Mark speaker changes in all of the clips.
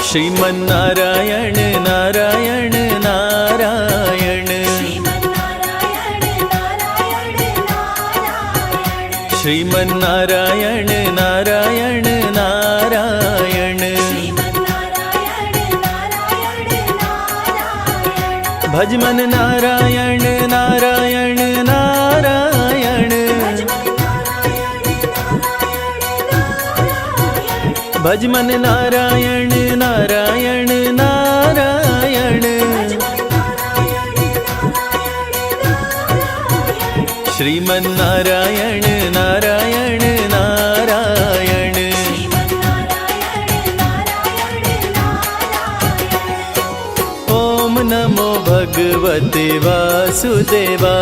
Speaker 1: श्रीमन्नारायण नारायण नारायण श्रीमन्नारायण नारायण नारायण भजमन नारायण नारायण नारायण भजमन नारायण नारायण नारायण श्रीमन्नारायण नारायण नारायण ओम नमो भगवते वासुदेवाय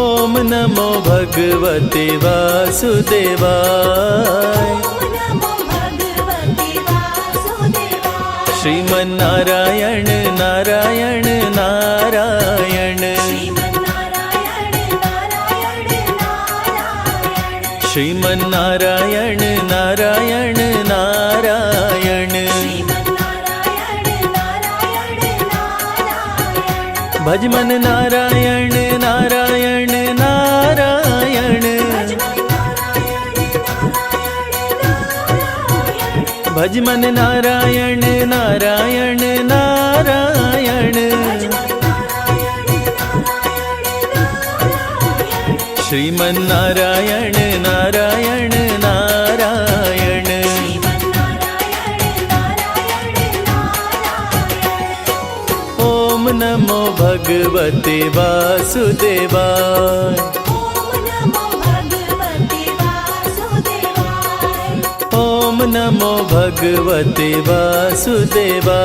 Speaker 1: ओम नमो भगवते वासुदेवाय श्रीमन्नारायण नारायण नारायण श्रीमन्नारायण नारायण नारायण भजमन नारायण नारायण नारायण भजमन नारायण नारायण नारायण श्रीमन्नारायण नारायण नारायण ओम नमो भगवते वासुदेवाय ओम नमो भगवते वासुदेवाय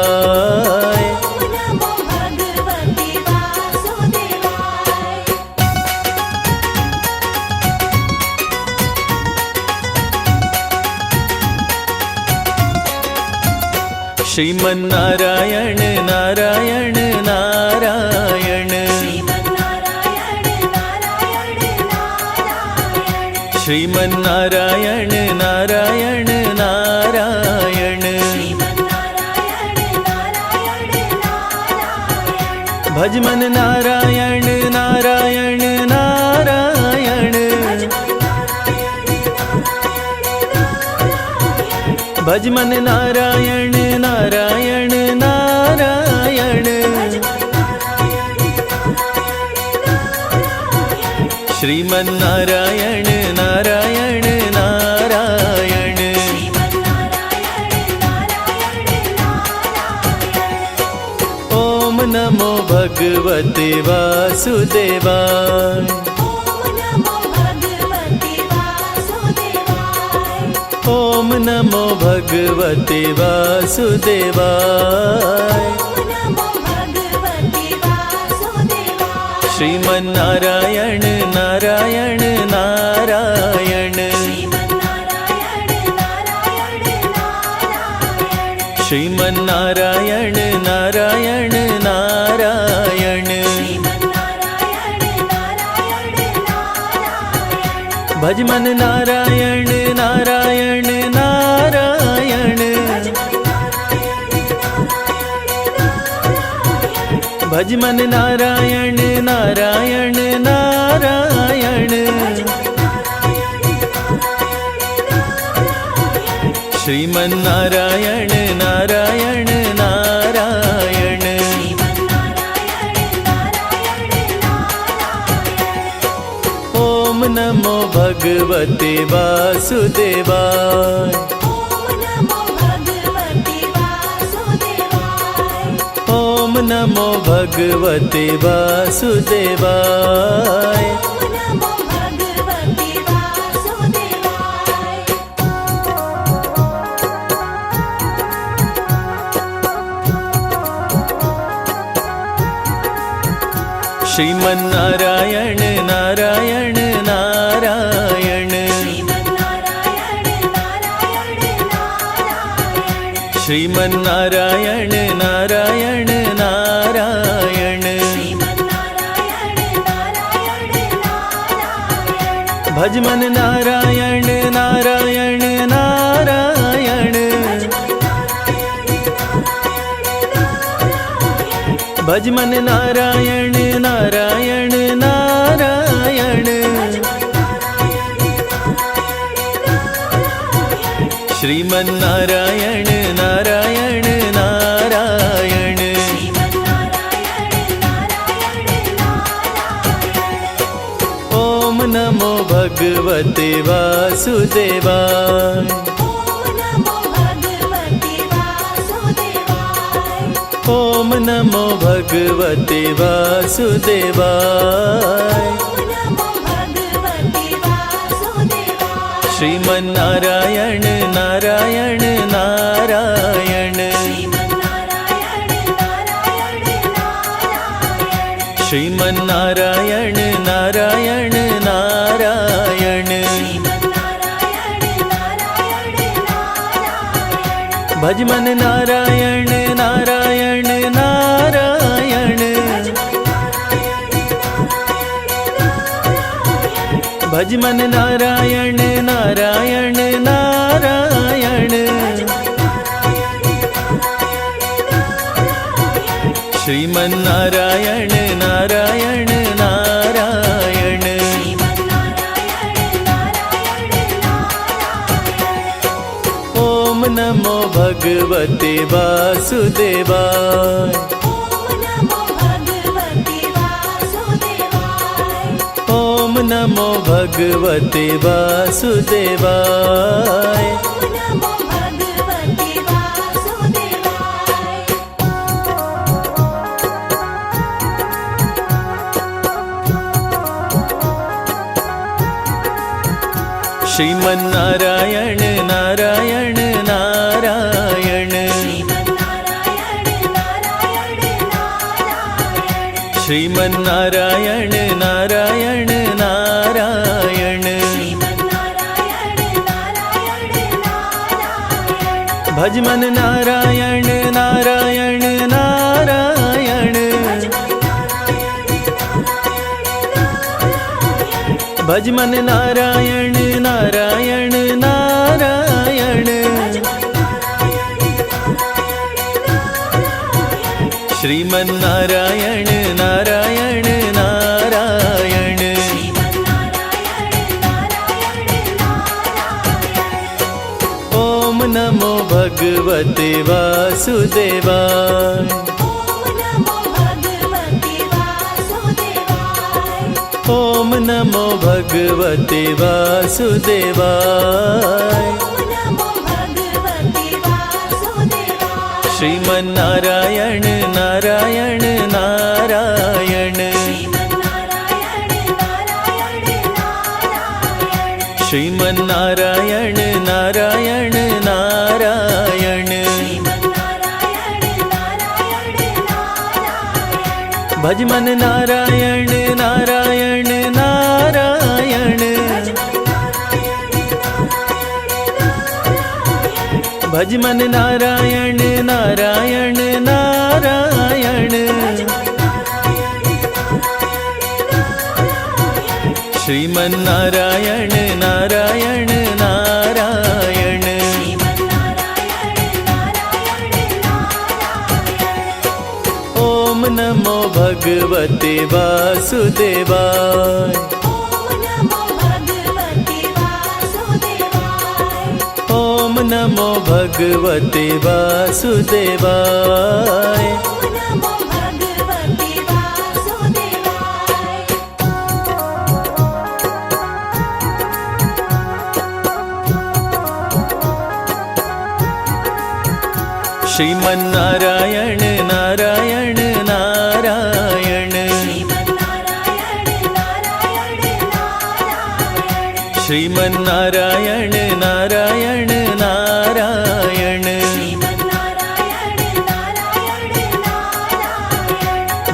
Speaker 1: श्रीमन्नारायण नारायण नारायण श्रीमन्नारायण नारायण नारायण भजमन नारायण नारायण नारायण भजमन नारायण नारायण नारायण श्रीमन्नारायण नारायण नारायण ओम नमो भगवते वासुदेवाय ओम नमो भगवते वासुदेवाय श्रीमन्नारायण नारायण नारायण श्रीमन्नारायण नारायण नारायण भजमन नारायण नारायण नारायण भजमन नारायण नारायण नारायण श्रीमन्नारायण नारायण नारायण ओम नमो भगवते वासुदेवाय ओम नमो भगवते वासुदेवाय श्रीमन्नारायण नारायण नारायण श्रीमन्नारायण नारायण नारायण भजमन नारायण भज मन नारायण नारायण नारायण श्रीमन नारायण नारायण नारायण ओम नमो भगवते वासुदेवाय ओम नमो भगवते वासुदेवाय श्रीमन नारायण नारायण नारायण श्रीमन नारायण नारायण नारायण भज मन नारायण नारायण नारायण भज मन नारायण नारायण नारायण श्रीमन नारायण नारायण नारायण ओम नमो भगवते वासुदेवाय ओम नमो भगवते वासुदेवाय श्रीमन नारायण नारायण नारायण श्रीमन नारायण नारायण नारायण भज मन नारायण नारायण नारायण भज मन नारायण नारायण नारायण श्रीमन नारायण नारायण नारायण ओम नमो भगवते वासुदेवाय ओम नमो भगवते वासुदेवाय श्रीमन नारायण नारायण नारायण श्रीमन नारायण नारायण नारायण भज मन नारायण नारायण नारायण भज मन नारायण नारायण नारायण श्रीमन नारायण नारायण नारायण ओम नमो भगवते वासुदेवाय ओम नमो भगवते वासुदेवाय श्रीमन नारायण नारायण नारायण श्रीमन नारायण नारायण नारायण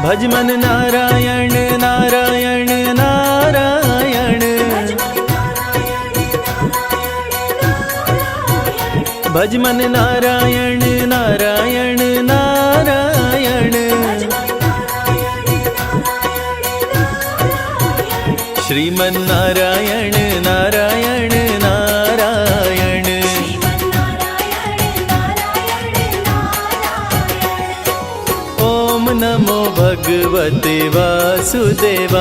Speaker 1: भज मन नारायण नारायण नारायण भज मन नारायण नारायण नारायण श्रीमन नारायण नारायण नारायण ओम नमो भगवते वासुदेवाय।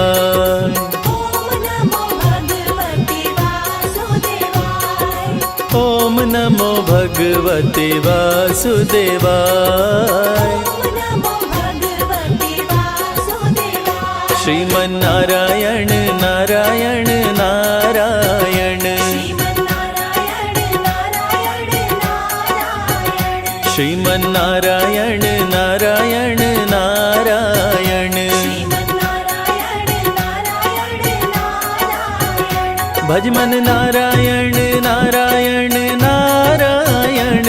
Speaker 1: ओम नमो भगवते वासुदेवाय। श्रीमन्नारायण नारायण नारायण। श्रीमन्नारायण नारायण नारायण। भजमन नारायण नारायण नारायण।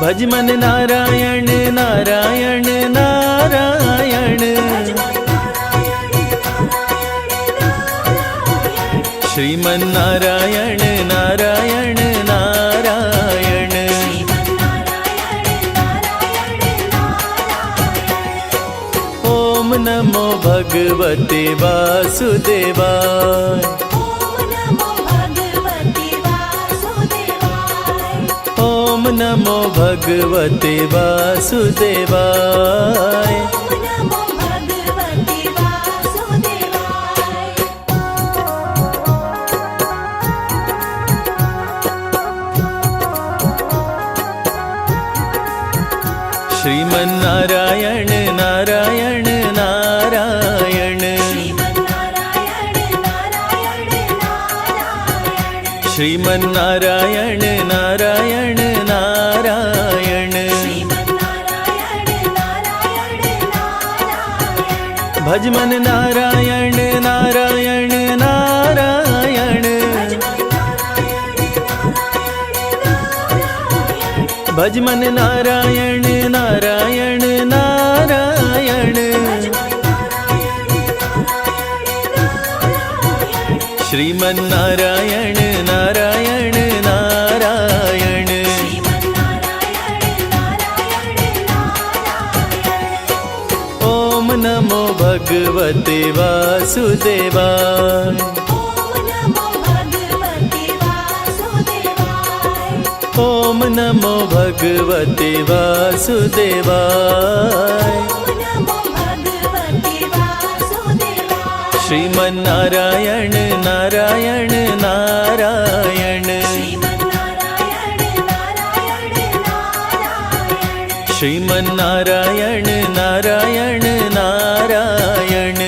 Speaker 1: भजमन नारायण नारायण नारायण। श्रीमन्नारायण नारायण नारायण। ओम नमो भगवते वासुदेवाय। ओम नमो भगवते वासुदेवाय। श्रीमन्नारायण नारायण नारायण। श्रीमन्नारायण नारायण नारायण। भजमन नारायण नारायण नारायण। भजमन नारायण नारायण नारायण। श्रीमन्नारायण नारायण नारायण। ओम नमो भगवते वासुदेवाय। ओम नमो भगवते वासुदेवाय। श्रीमन्नारायण नारायण नारायण। श्रीमन्नारायण नारायण नारायण।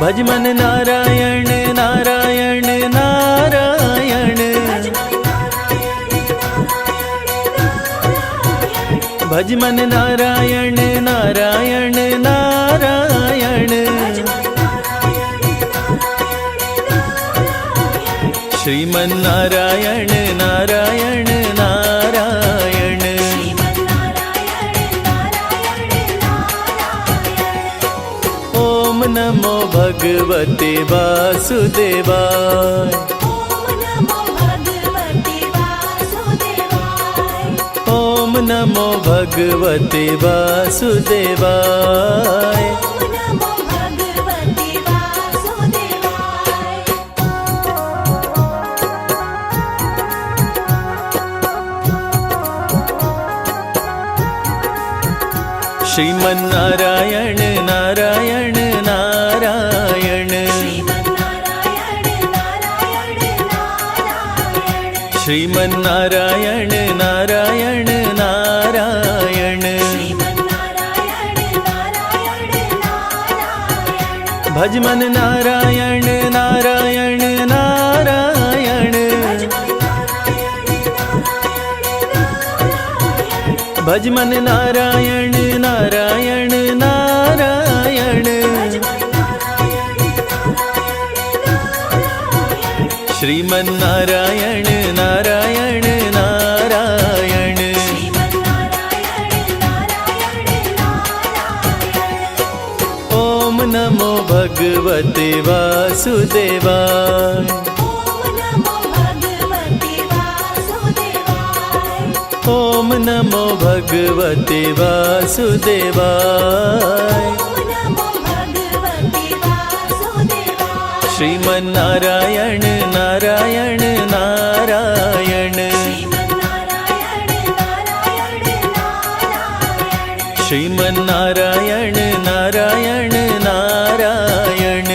Speaker 1: भजमन नारायण नारायण नारायण। भजमन नारायण नारायण नारायण। श्रीमन्नारायण नारायण नारायण। ओम नमो भगवते वासुदेवाय। ओम नमो भगवते वासुदेवाय। श्रीमन्नारायण नारायण नारायण। श्रीमन्नारायण नारायण नारायण। भजमन नारायण नारायण नारायण। भजमन नारायण नारायण नारायण। श्रीमन्नारायण नारायण नारायण। ओम नमो भगवते वासुदेवाय। ओम नमो भगवते वासुदेवाय। श्रीमन्नारायण नारायण नारायण। श्रीमन्नारायण नारायण नारायण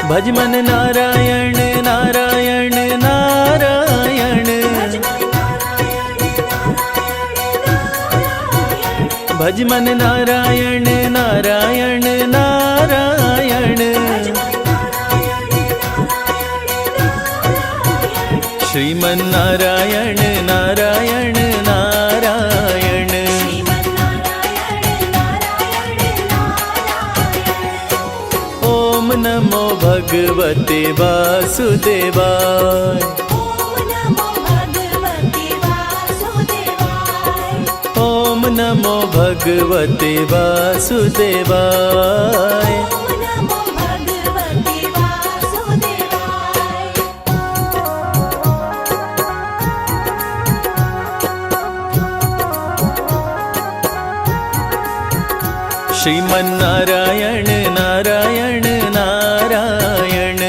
Speaker 1: भज मन नारायण नारायण नारायण भज मन नारायण नारायण नारायण श्रीमन्नारायण नारायण नारायण ओम नमो भगवते वासुदेवाय ओम नमो भगवते वासुदेवाय श्रीमन्नारायण नारायण नारायण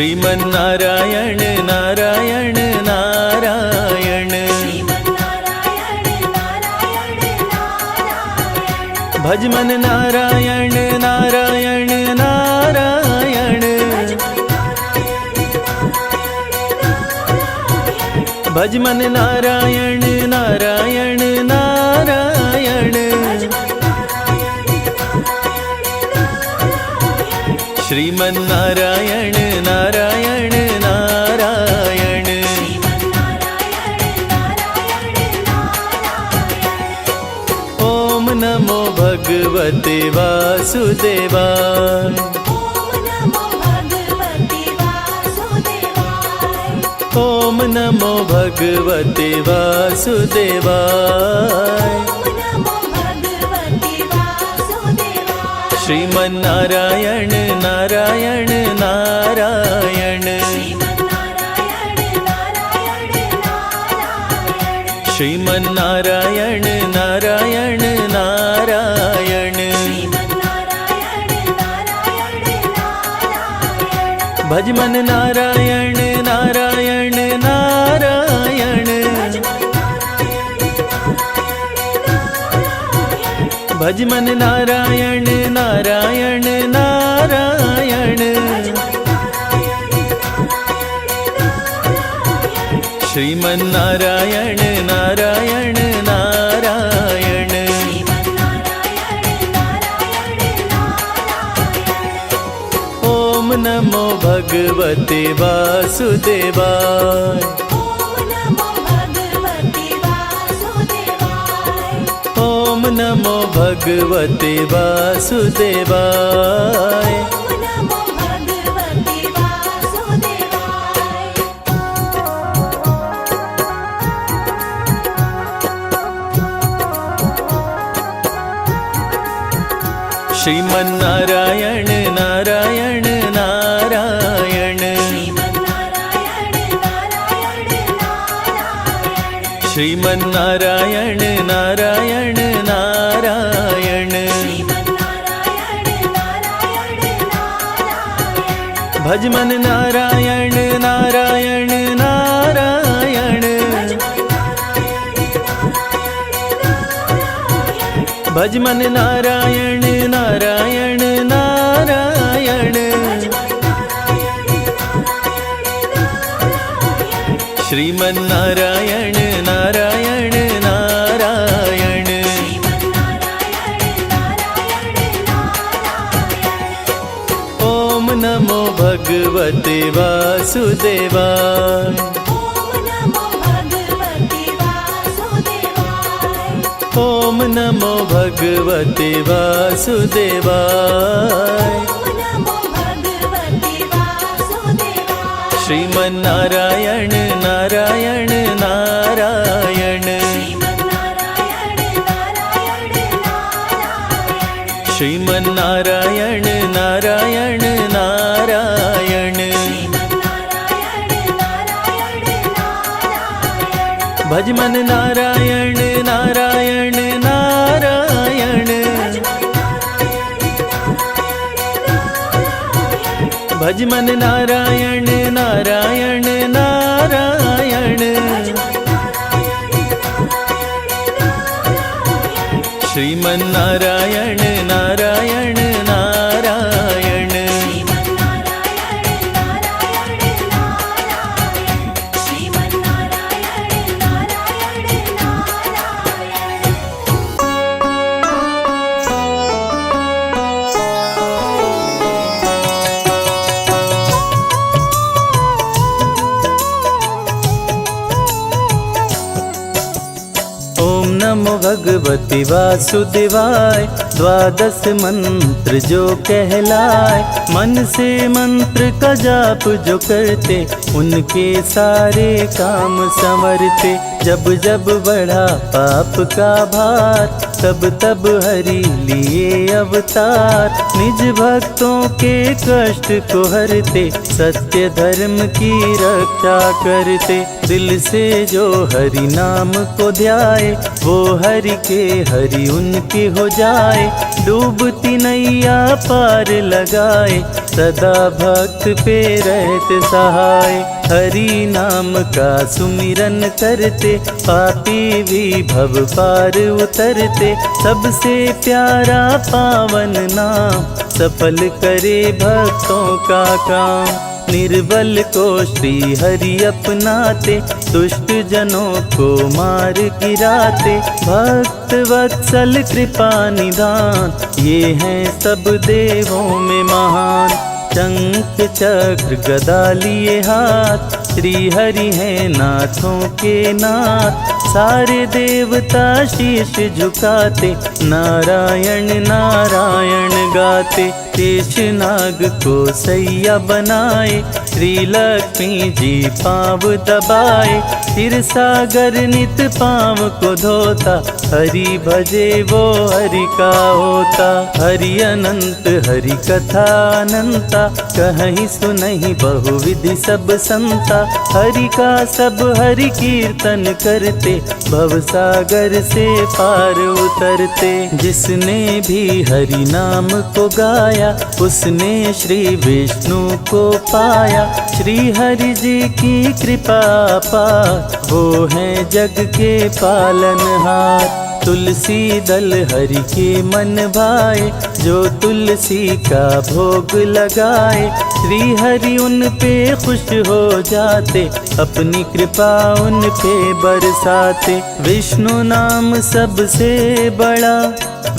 Speaker 1: श्रीमन्नारायण नारायण नारायण भज मन नारायण नारायण नारायण भज मन नारायण नारायण नारायण श्रीमन्नारायण नारायण नारायण ओम नमो भगवते वासुदेवाय ओम नमो भगवते वासुदेवाय श्रीमन्नारायण नारायण नारायण श्रीमन्नारायण नारायण नारायण भज मन नारायण नारायण नारायण भज मन नारायण नारायण नारायण श्रीमन्नारायण नारायण नारायण ओम नमो भगवते वासुदेवाय ओम नमो भगवते वासुदेवाय श्रीमन्नारायण नारायण नारायण श्रीमन्नारायण नारायण नारायण भज मन नारायण नारायण नारायण भज मन नारायण नारायण नारायण श्रीमन्नारायण नारायण नारायण ओम नमो भगवते वासुदेवाय ओम नमो भगवते वासुदेवाय श्रीमन्नारायण नारायण नारायण श्रीमन्नारायण नारायण नारायण भज मन नारायण नारायण नारायण भज मन नारायण नारायण नारायण। श्रीमन नारायण नारायण नारायण। ओम नमो भगवते वासुदेवाय। द्वादश मंत्र जो कहलाए, मन से मंत्र का जाप जो करते, उनके सारे काम संवरते। जब जब बढ़ा पाप का भार, तब तब हरि लिए अवतार। निज भक्तों के कष्ट को हरते, सत्य धर्म की रक्षा करते। दिल से जो हरि नाम को ध्याए, वो हरि के हरि उनके हो जाए। डूबती नैया पार लगाए, सदा भक्त पे रहते सहाय। हरि नाम का सुमिरन करते, पापी भी भव पार उतरते। सबसे प्यारा पावन नाम, सफल करे भक्तों का काम। निर्बल को श्री हरि अपनाते, दुष्ट जनों को मार गिराते। भक्त वत्सल कृपा निधान, ये हैं सब देवों में महान। शंख चक्र गदा लिए हाथ, श्री हरि हैं नाथों के नाथ। सारे देवता शीश झुकाते, नारायण नारायण गाते। शेष नाग को सैया बनाए, श्री लक्ष्मी जी पाँव दबाए। फिर सागर नित पाँव को धोता, हरि भजे वो हरि का होता। हरि अनंत हरि कथा अनंता, कहीं सुनहि बहुविधि सब संता। हरि का सब हरि कीर्तन करते, भव सागर से पार उतरते। जिसने भी हरि नाम को गाया, उसने श्री विष्णु को पाया। श्री हरि जी की कृपा पार, वो हैं जग के पालनहार। तुलसी दल हरि के मन भाए, जो तुलसी का भोग लगाए। श्री हरि उन पे खुश हो जाते, अपनी कृपा उन पे बरसाते। विष्णु नाम सबसे बड़ा,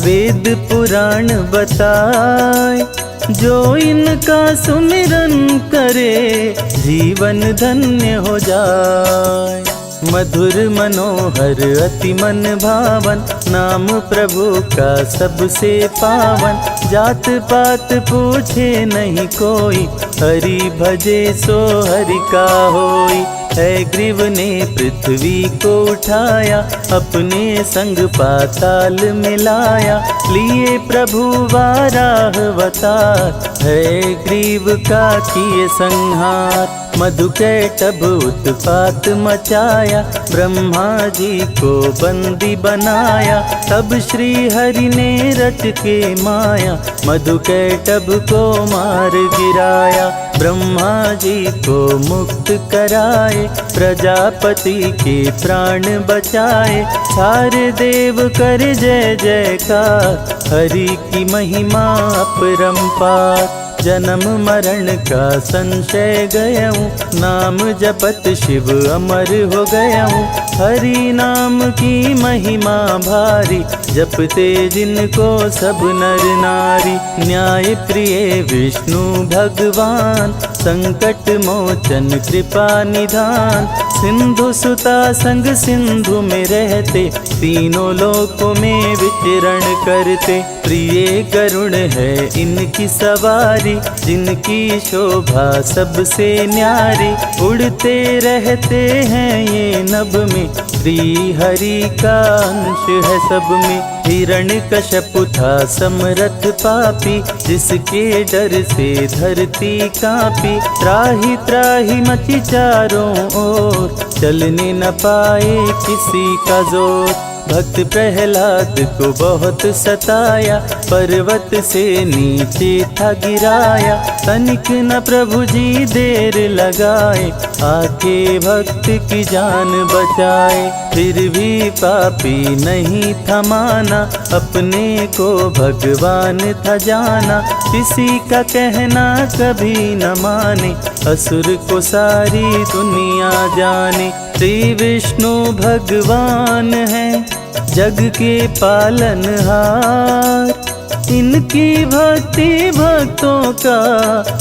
Speaker 1: वेद पुराण बताए। जो इनका सुमिरन करे, जीवन धन्य हो जाए। मधुर मनोहर अति मन भावन, नाम प्रभु का सबसे पावन। जात पात पूछे नहीं कोई, हरि भजे सो हरि का होई। है ग्रीव ने पृथ्वी को उठाया, अपने संग पाताल मिलाया। लिए प्रभु वाराह अवतार, है ग्रीव का किए संहार। मधुकैटभ उत्पात मचाया, ब्रह्मा जी को बंदी बनाया। तब श्री हरि ने रच के माया, मधुकैटभ को मार गिराया। ब्रह्मा जी को मुक्त कराए, प्रजापति के प्राण बचाए। सारे देव कर जय जयकार, हरि की महिमा अपरंपार। जन्म मरण का संशय गयऊँ, नाम जपत शिव अमर हो गयऊँ। हरि नाम की महिमा भारी, जपते जिनको सब नर नारी। न्याय प्रिय विष्णु भगवान, संकट मोचन कृपा निधान। सिंधु सुता संग सिंधु में रहते, तीनों लोकों में विचरण करते। प्रिय करुण है इनकी सवारी, जिनकी शोभा सबसे न्यारी। उड़ते रहते हैं ये नभ में, श्री हरि का अंश है सब में। हिरण्यकश्यप था समरथ पापी, जिसके डर से धरती कांपी। त्राहि त्राहि मची चारों ओर, चलने न पाए किसी का जोर। भक्त प्रहलाद को बहुत सताया, पर्वत से नीचे था गिराया। तनिक न प्रभु जी देर लगाए, आके भक्त की जान बचाए। फिर भी पापी नहीं था माना, अपने को भगवान था जाना। किसी का कहना कभी न माने, असुर को सारी दुनिया जाने। श्री विष्णु भगवान है जग के पालनहार, इनकी भक्ति भक्तों का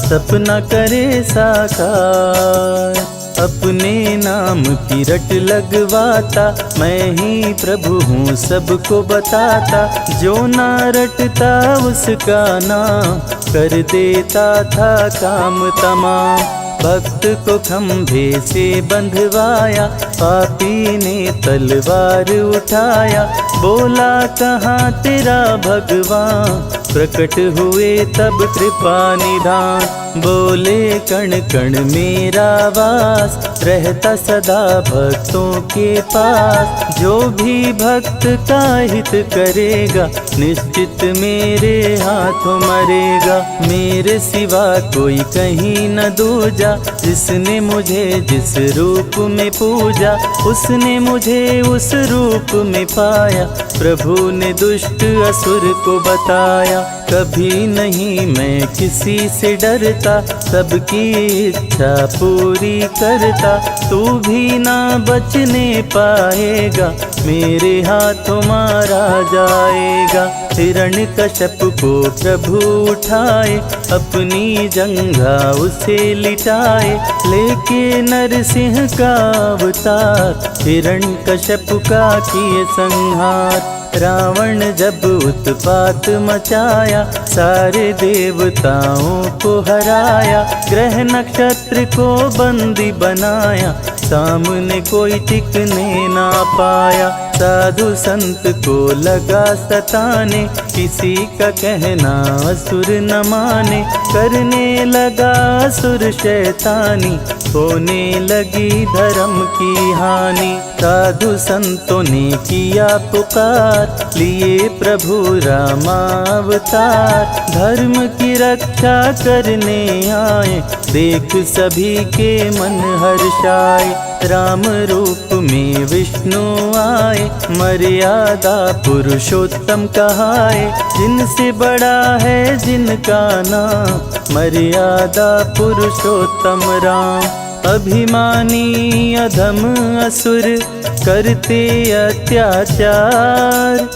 Speaker 1: सपना करे साकार। अपने नाम की रट लगवाता, मैं ही प्रभु हूँ सबको बताता। जो ना रटता उसका नाम, कर देता था काम तमाम। भक्त को खंभे से बंधवाया, पापी ने तलवार उठाया। बोला कहाँ तेरा भगवान, प्रकट हुए तब कृपा निधान। बोले कण कण मेरा वास, रहता सदा भक्तों के पास। जो भी भक्त का हित करेगा, निश्चित मेरे हाथों मरेगा। मेरे सिवा कोई कहीं न दूजा, जिसने मुझे जिस रूप में पूजा, उसने मुझे उस रूप में पाया। प्रभु ने दुष्ट असुर को बताया, कभी नहीं मैं किसी से डरता, सबकी इच्छा पूरी करता। तू भी ना बचने पाएगा, मेरे हाथों मारा जाएगा। हिरण्यकश्यप को प्रभु उठाए, अपनी जंघा उसे लिटाए। लेके नरसिंह का अवतार, हिरण्यकश्यप का किए संहार। रावण जब उत्पात मचाया, सारे देवताओं को हराया। ग्रह नक्षत्र को बंदी बनाया, सामने कोई टिकने ना पाया। साधु संत को लगा सताने, किसी का कहना असुर न माने। करने लगा असुर शैतानी, होने लगी धर्म की हानि। साधु संतों ने किया पुकार, लिए प्रभु रामावतार। धर्म की रक्षा करने आए, देख सभी के मन हर्षाए। राम रूप में विष्णु आए, मर्यादा पुरुषोत्तम कहाए। जिनसे बड़ा है जिनका नाम, मर्यादा पुरुषोत्तम राम। अभिमानी अधम असुर करते अत्याचार,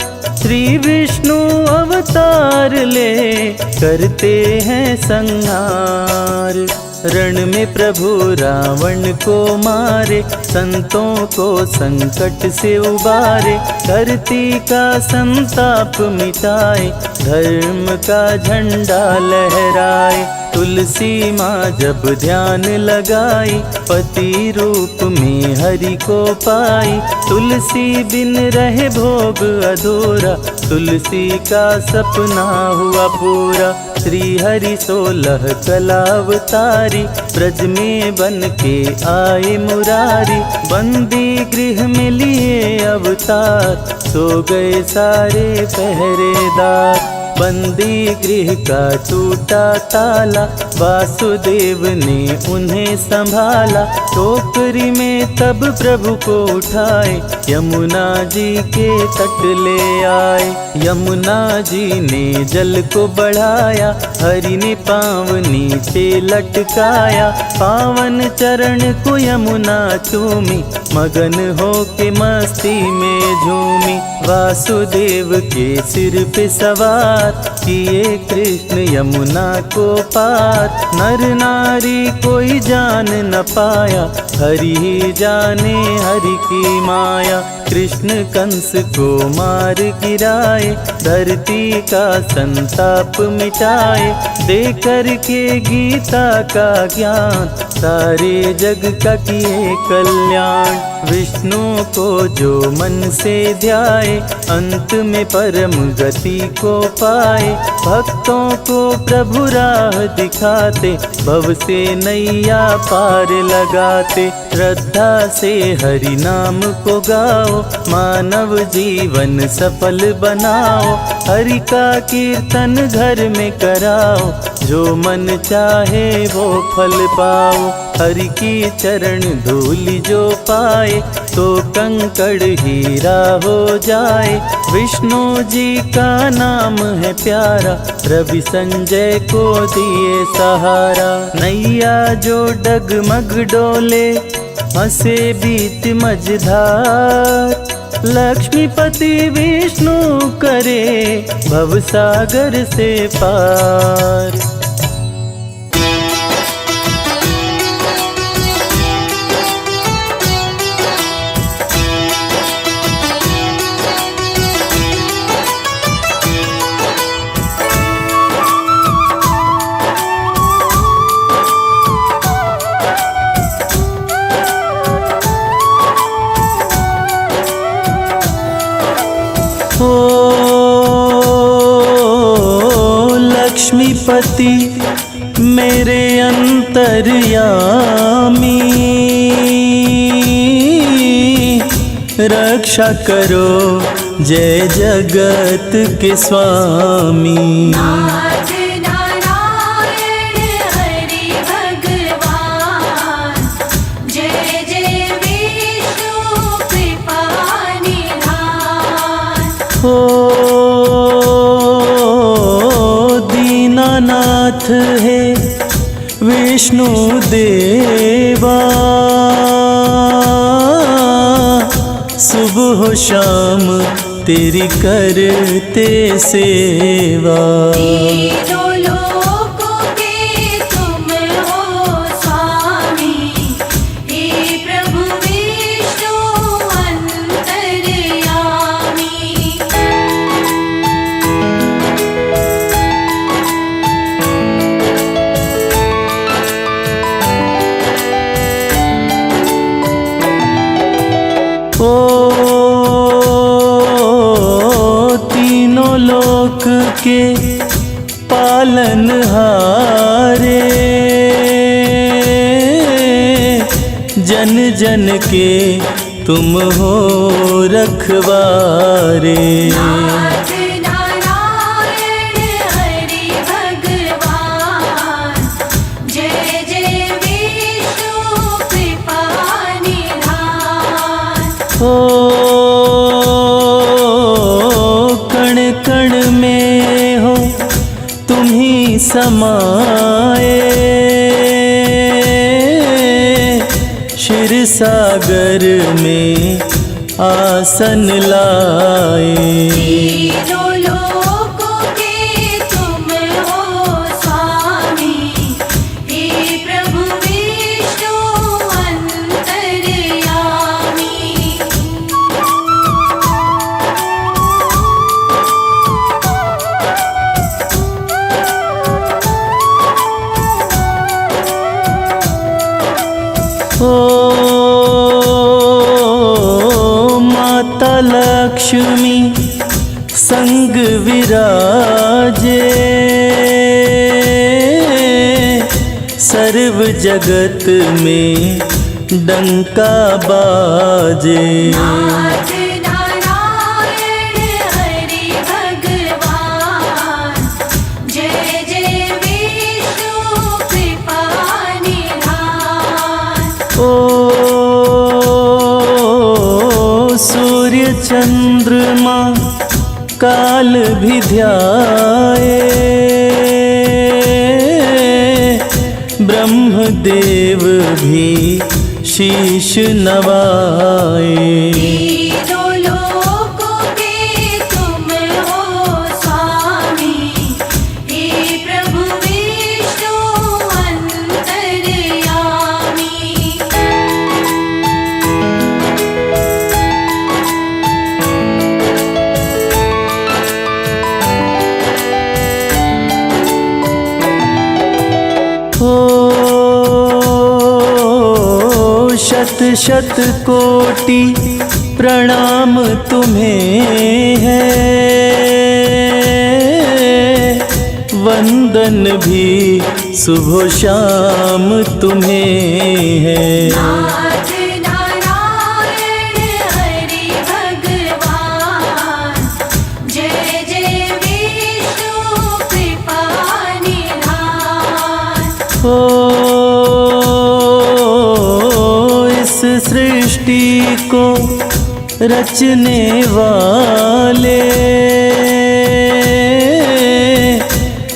Speaker 1: श्री विष्णु अवतार ले करते हैं संहार। रण में प्रभु रावण को मारे, संतों को संकट से उबारे। धरती का संताप मिटाए, धर्म का झंडा लहराए। तुलसी माँ जब ध्यान लगाई, पति रूप में हरि को पाई। तुलसी बिन रहे भोग अधूरा, तुलसी का सपना हुआ पूरा। श्री हरि 16 कलावतारी, ब्रज में बन के आए मुरारी। बंदी गृह में लिए अवतार, सो गए सारे पहरेदार। बंदी गृह का टूटा ताला, वासुदेव ने उन्हें संभाला। टोकरी में तब प्रभु को उठाए, यमुना जी के तट ले आए। यमुना जी ने जल को बढ़ाया, हरि ने पाँव नीचे लटकाया। पावन चरण को यमुना चूमी, मगन हो के मस्ती में झूमी। वासुदेव के सिर पे सवार, किए कृष्ण यमुना को पार। नर नारी कोई जान न पाया, हरि ही जाने हरि की माया। कृष्ण कंस को मार गिराए, धरती का संताप मिटाए। दे करके गीता का ज्ञान, सारे जग का किए कल्याण। विष्णु को जो मन से ध्याए अंत में परम गति को पाए। भक्तों को प्रभु राह दिखाते भव से नैया पार लगाते। श्रद्धा से हरि नाम को गाओ मानव जीवन सफल बनाओ। हरि का कीर्तन घर में कराओ जो मन चाहे वो फल पाओ। हरि की चरण धूल जो पाए तो कंकड़ हीरा हो जाए। विष्णु जी का नाम है प्यारा रवि संजय को दिए सहारा। नैया जो डगमग डोले हंसे बीच मझधार। लक्ष्मीपति विष्णु करे भवसागर से पार। लक्ष्मीपति मेरे अंतर्यामी। रक्षा करो जय जगत के स्वामी। दीनानाथ है विष्णु देवा। सुबह शाम तेरी करते सेवा। तीनों लोक के पालनहारे। जन जन के तुम हो रखवारे। कण कण में हो तुम्ही समाए। क्षीर सागर में आसन लाए। माता लक्ष्मी संग विराजे। सर्व जगत में डंका बाजे। सूर्य चंद्रमा काल भी ध्याए। ब्रह्मदेव भी शीश नवाए। शत शत कोटि प्रणाम तुम्हें है, वंदन भी सुबह शाम तुम्हें है।
Speaker 2: नाथ नारायण हरि भगवान, जय जय विष्णु कृपा निधान।
Speaker 1: ओ इस सृष्टि को रचने वाले,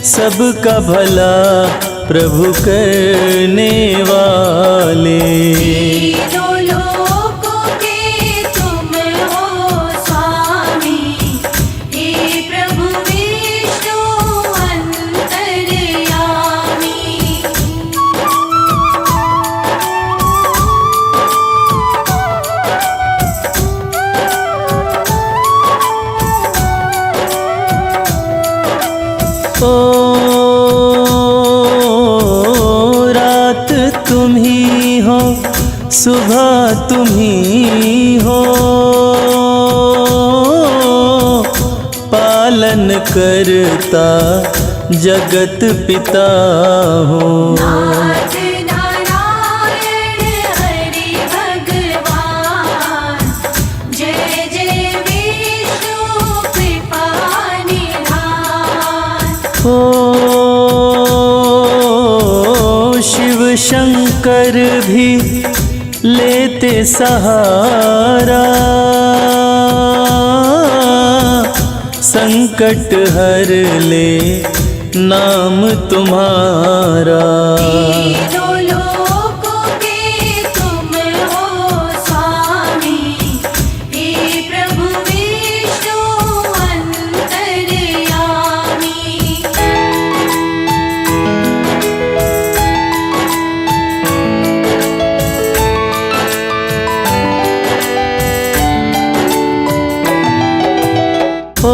Speaker 1: सबका भला प्रभु करने वाले।
Speaker 2: तीनों लोकों के तुम हो स्वामी, हे प्रभु विष्णु अंतर्यामी।
Speaker 1: ओ रात तुम ही हो, सुबह तुम ही हो, पालन करता जगत पिता हो।
Speaker 2: नाथ नारायण हरि भगवान, जय जय विष्णु कृपा निधान।
Speaker 1: ओ शिव शंकर भी लेते सहारा, संकट हर ले नाम तुम्हारा।
Speaker 2: तीनों लोकों के तुम हो स्वामी, हे प्रभु विष्णु अंतर्यामी।
Speaker 1: ओ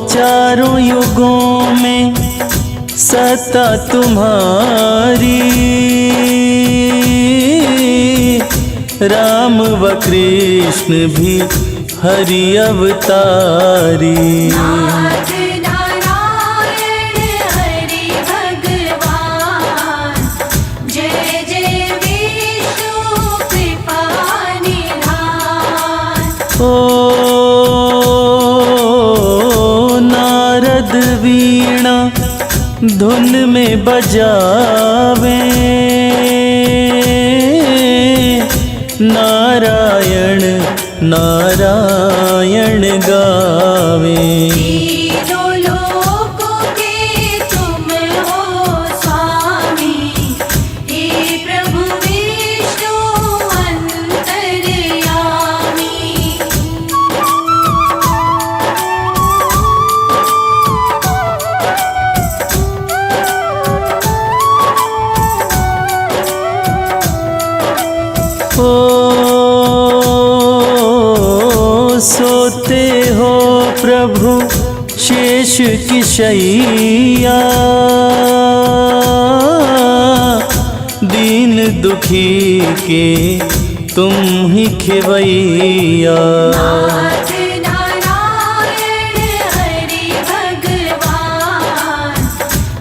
Speaker 1: चारों युगों में सत्ता तुम्हारी, राम व कृष्ण भी हरि अवतारी।
Speaker 2: नाथ नारायण हरि भगवान, जय जय विष्णु कृपा निधान।
Speaker 1: ओ नारद वीणा धुन में बजावे, नारायण नारायण गावे।
Speaker 2: तीनों लोकों के तुम हो स्वामी, हे प्रभु विष्णु अंतर्यामी।
Speaker 1: ओ सोते हो प्रभु शेष की शैया, दीन दुखी के तुम ही खेवैया।
Speaker 2: नाथ नारायण हरि भगवान,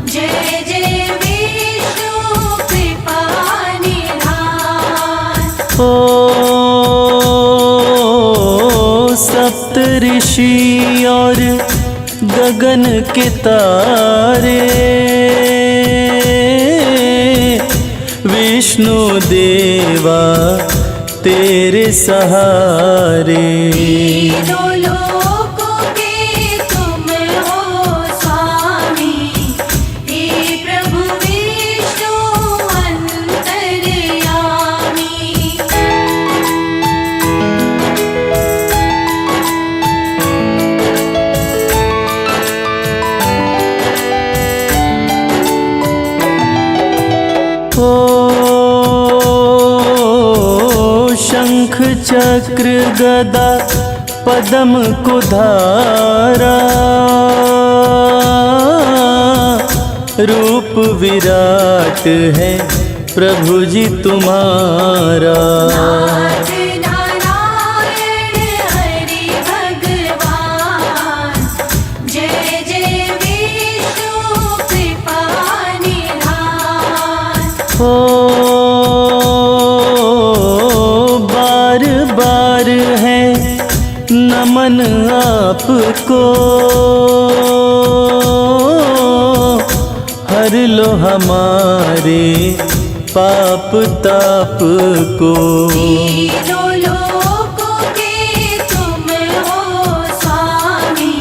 Speaker 2: जय जय विष्णु कृपा निधान।
Speaker 1: ओ सप्त ऋषि और गगन के तारे, विष्णु देवा तेरे सहारे।
Speaker 2: तीनों लोकों के तुम हो स्वामी, हे प्रभु विष्णु अंतर्यामी।
Speaker 1: ओ शंख चक्र गदा पद्म कुधारा, रूप विराट है प्रभु जी तुम्हारा।
Speaker 2: नाथ नारायण हरि भगवान, जय जय विष्णु कृपा निधान।
Speaker 1: ओ बार बार है नमन आपको, हर लो हमारे पाप ताप को।
Speaker 2: तीनों लोकों के तुम हो स्वामी,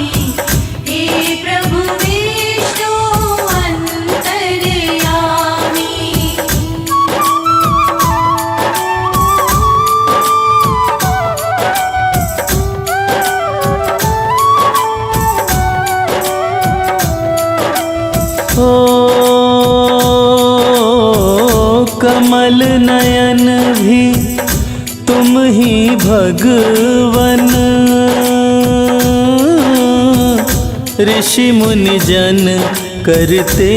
Speaker 2: हे प्रभु विष्णु अंतर्यामी।
Speaker 1: ओ कमल नयन भी तुम ही भगवन, ऋषि मुनि जन करते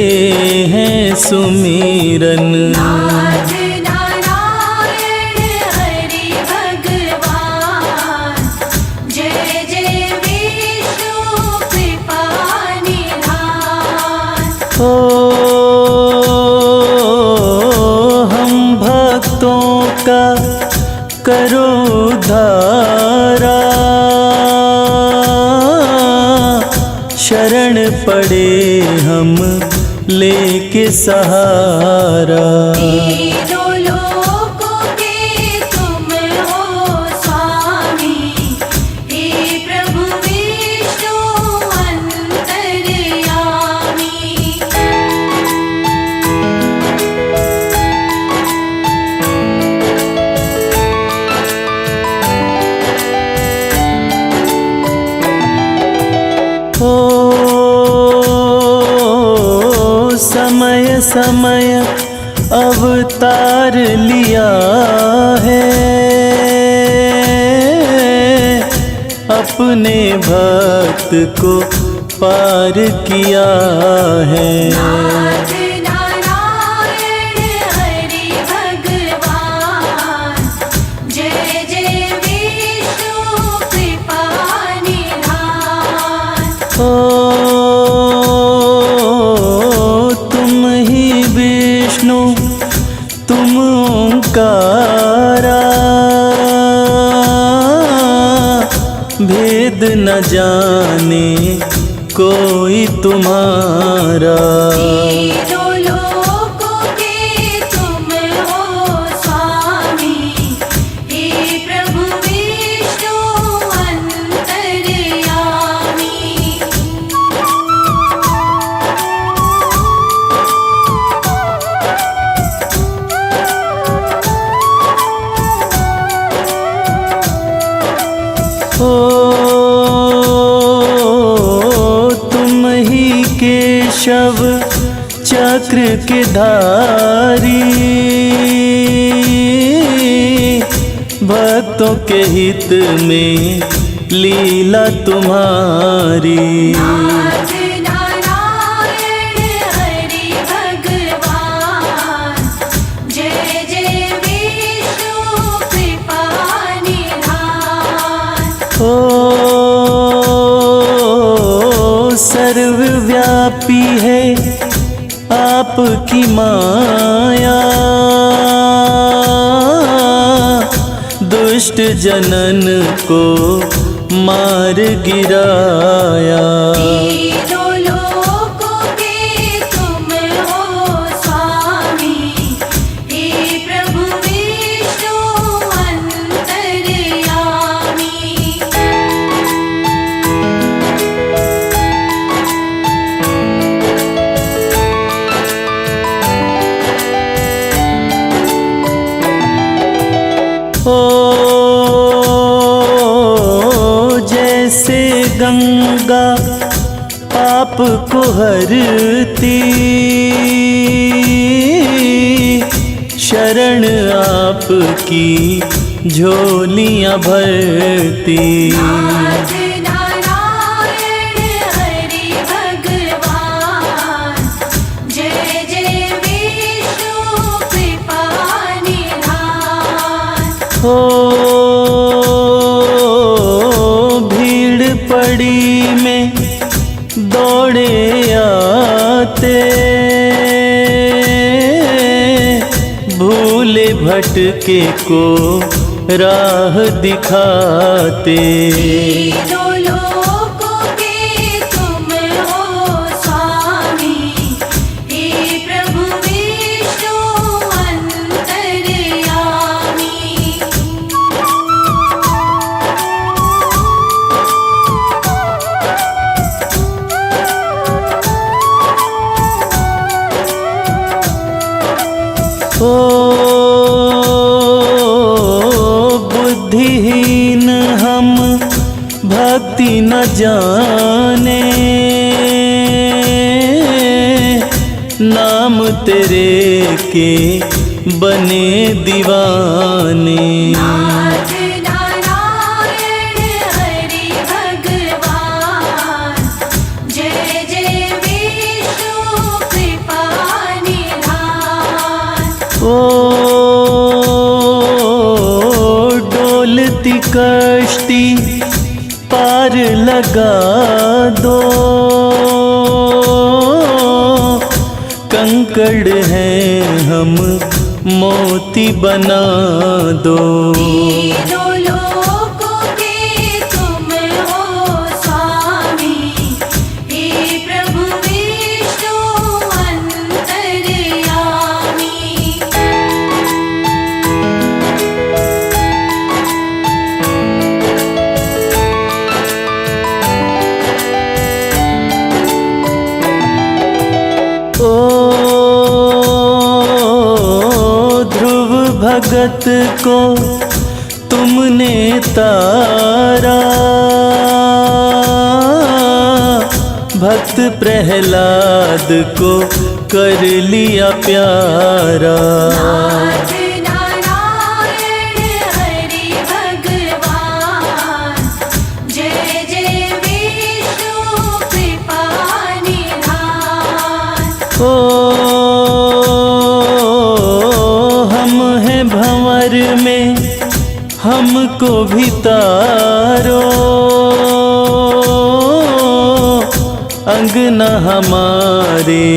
Speaker 1: हैं सुमिरन।
Speaker 2: नाथ नारायण हरि भगवान, जय जय विष्णु कृपा निधान।
Speaker 1: ओ हम भक्तों का करो उद्धारा, शरण पड़े हम लेके सहारा।
Speaker 2: तीनों लोकों के तुम हो स्वामी, हे प्रभु विष्णु अंतर्यामी।
Speaker 1: ओ समय समय अवतार लिया है, अपने भक्त को पार किया है।
Speaker 2: नाथ नारायण हरि भगवान, जय जय विष्णु कृपा निधान।
Speaker 1: ओ तुम ही विष्णु तुम ओंकारा, भेद न जाने कोई तुम्हारा।
Speaker 2: तीनों लोकों के तुम हो स्वामी, हे प्रभु विष्णु अंतर्यामी।
Speaker 1: ओ तुम ही केशव चक्र के धारी, भक्तों के हित में लीला तुम्हारी।
Speaker 2: नाथ नारायण हरि भगवान, जय जय विष्णु कृपा निधान।
Speaker 1: ओ सर्वव्यापी है आपकी माया, दुष्ट जनन को मार गिराया।
Speaker 2: तीनों लोकों के तुम हो स्वामी, हे प्रभु विष्णु अंतर्यामी।
Speaker 1: ओ जैसे गंगा पाप को हरती, शरण आपकी झोलियां भरती।
Speaker 2: नाथ नारायण हरि भगवान, जय जय विष्णु कृपा
Speaker 1: हो भीड़ पड़ी में दौड़े आते, भूले भटके को राह दिखाते।
Speaker 2: तीनों लोकों के तुम हो स्वामी, हे प्रभु विष्णु अंतर्यामी।
Speaker 1: ओ बुद्धिहीन हम भक्ति न जाने, नाम तेरे के बने दीवाने।
Speaker 2: नाथ नारायण हरि भगवान, जय जय विष्णु कृपा निधान।
Speaker 1: ओ डोलती कश्ती पार लगा दो, कंकड़ हैं हम मोती बना दो।
Speaker 2: तीनों लोकों के तुम हो स्वामी, हे प्रभु विष्णु अंतर्यामी।
Speaker 1: ओ ध्रुव भगत को तुमने तारा, भक्त प्रहलाद को कर लिया प्यारा।
Speaker 2: नाथ नारायण हरि भगवान, जय जय विष्णु कृपा निधान।
Speaker 1: ओ हम हैं भंवर में हमको भी तारो, अंगना हमारे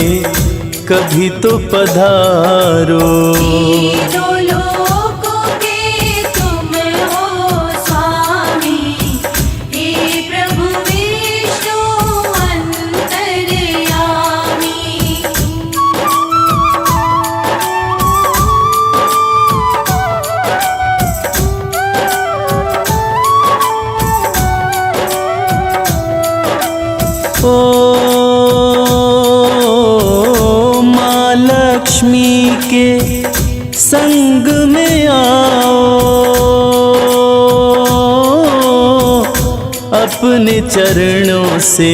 Speaker 1: कभी तो पधारो।
Speaker 2: तीनों लोकों के तुम हो स्वामी, हे प्रभु विष्णु अंतर्यामी।
Speaker 1: ओ माँ लक्ष्मी के संग में आओ, अपने चरणों से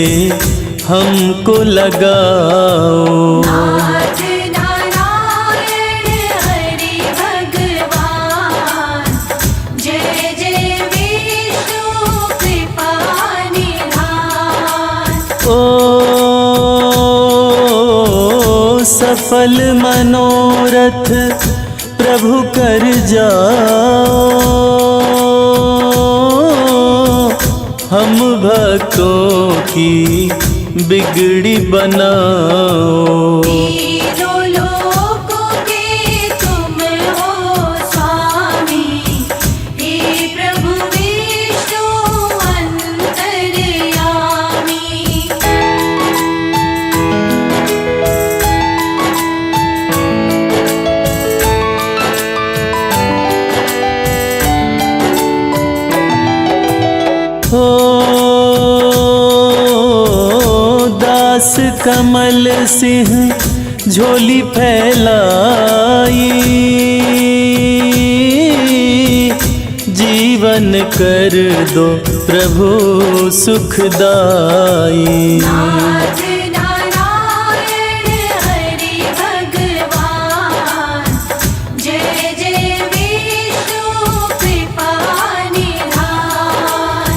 Speaker 1: हमको लगाओ।
Speaker 2: नाथ नारायण हरि भगवान, जय जय विष्णु कृपा निधान।
Speaker 1: ओ सफल मनोरथ प्रभु कर जाओ, हम भक्तों की बिगड़ी बनाओ।
Speaker 2: तीनों लोकों के तुम हो स्वामी, हे प्रभु विष्णु अंतर्यामी।
Speaker 1: हो दास कमल सिंह झोली फैलाई, जीवन कर दो प्रभु सुखदाई।
Speaker 2: नाथ नारायण हरि भगवान, जय जय विष्णु कृपा निधान।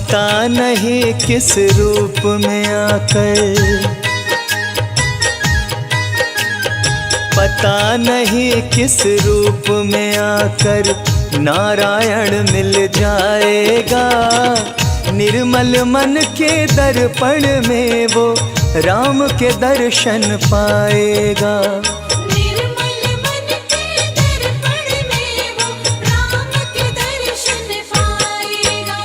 Speaker 1: पता नहीं किस रूप में आकर, पता नहीं किस रूप में आकर नारायण मिल जाएगा। निर्मल मन के दर्पण में वो राम के दर्शन पाएगा।
Speaker 2: निर्मल मन के दर्पण में वो राम के दर्शन पाएगा।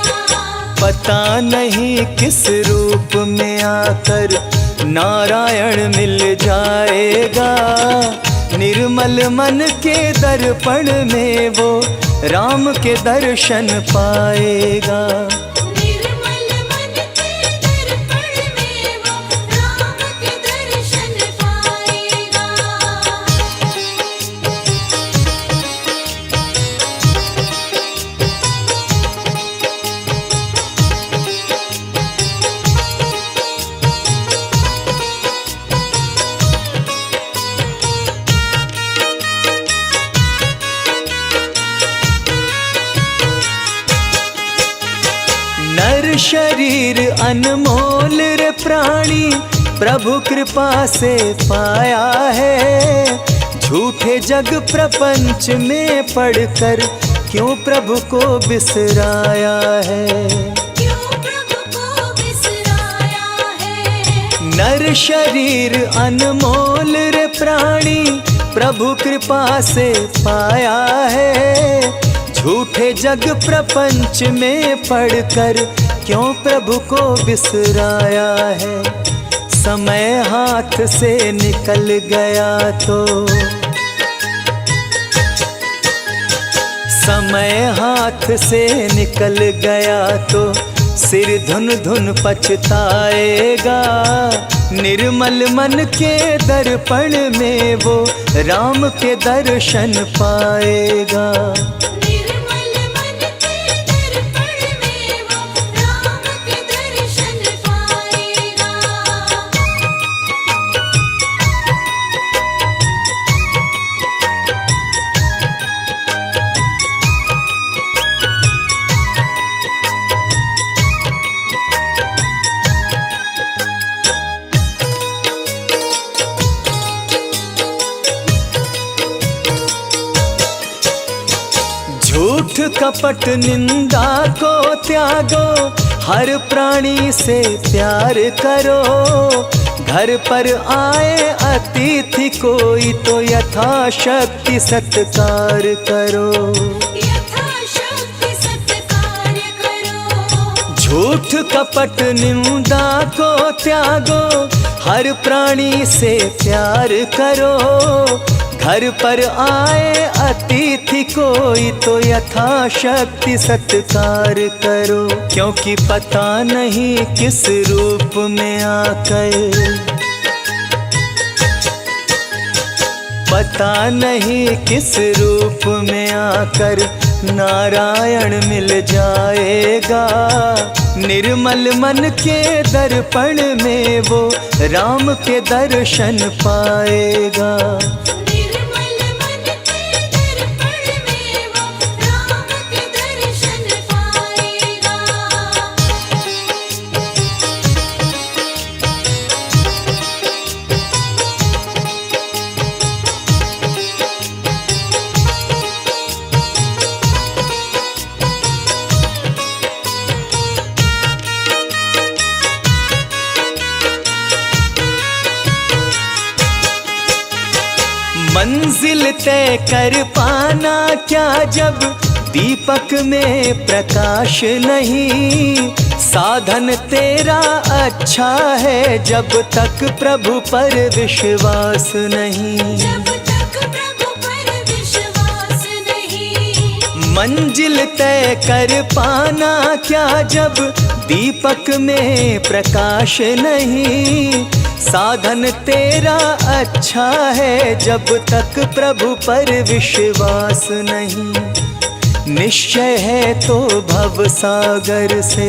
Speaker 1: पता नहीं किस रूप में आकर नारायण मिल जाएगा। निर्मल मन के दर्पण में वो राम के दर्शन पाएगा।
Speaker 2: निर्मल मन के दर्पण में वो राम के दर्शन पाएगा।
Speaker 1: नर शरीर अनमोल रे प्राणी प्रभु कृपा से पाया है। झूठे जग प्रपंच में पड़कर क्यों प्रभु को बिसराया है।
Speaker 2: क्यों प्रभु को बिसराया है।
Speaker 1: नर शरीर अनमोल रे प्राणी प्रभु कृपा से पाया है। झूठे जग प्रपंच में पड़कर क्यों प्रभु को बिसराया है। समय हाथ से निकल गया तो, समय हाथ से निकल गया तो सिर धुन धुन पछताएगा। निर्मल मन के दर्पण में वो राम के दर्शन पाएगा।
Speaker 2: निर्मल मन के दर्पण में वो राम के दर्शन पाएगा।
Speaker 1: झूठ कपट निंदा को त्यागो, हर प्राणी से प्यार करो। घर पर आए अतिथि कोई तो यथाशक्ति सत्कार करो।
Speaker 2: यथाशक्ति सत्कार करो।
Speaker 1: झूठ कपट निंदा को त्यागो, हर प्राणी से प्यार करो। घर पर आए अतिथि कोई तो यथाशक्ति सत्कार करो। क्योंकि पता नहीं किस रूप में आकर, पता नहीं किस रूप में आकर नारायण मिल जाएगा। निर्मल मन के दर्पण में वो राम के दर्शन पाएगा।
Speaker 2: निर्मल मन के दर्पण में वो राम के दर्शन पाएगा।
Speaker 1: मंजिल तय कर पाना क्या जब दीपक में प्रकाश नहीं। साधन तेरा अच्छा है जब तक प्रभु पर विश्वास नहीं।
Speaker 2: जब तक प्रभु पर विश्वास नहीं।
Speaker 1: मंजिल तय कर पाना क्या जब दीपक में प्रकाश नहीं। साधन तेरा अच्छा है जब तक प्रभु पर विश्वास नहीं। निश्चय है तो भव सागर से,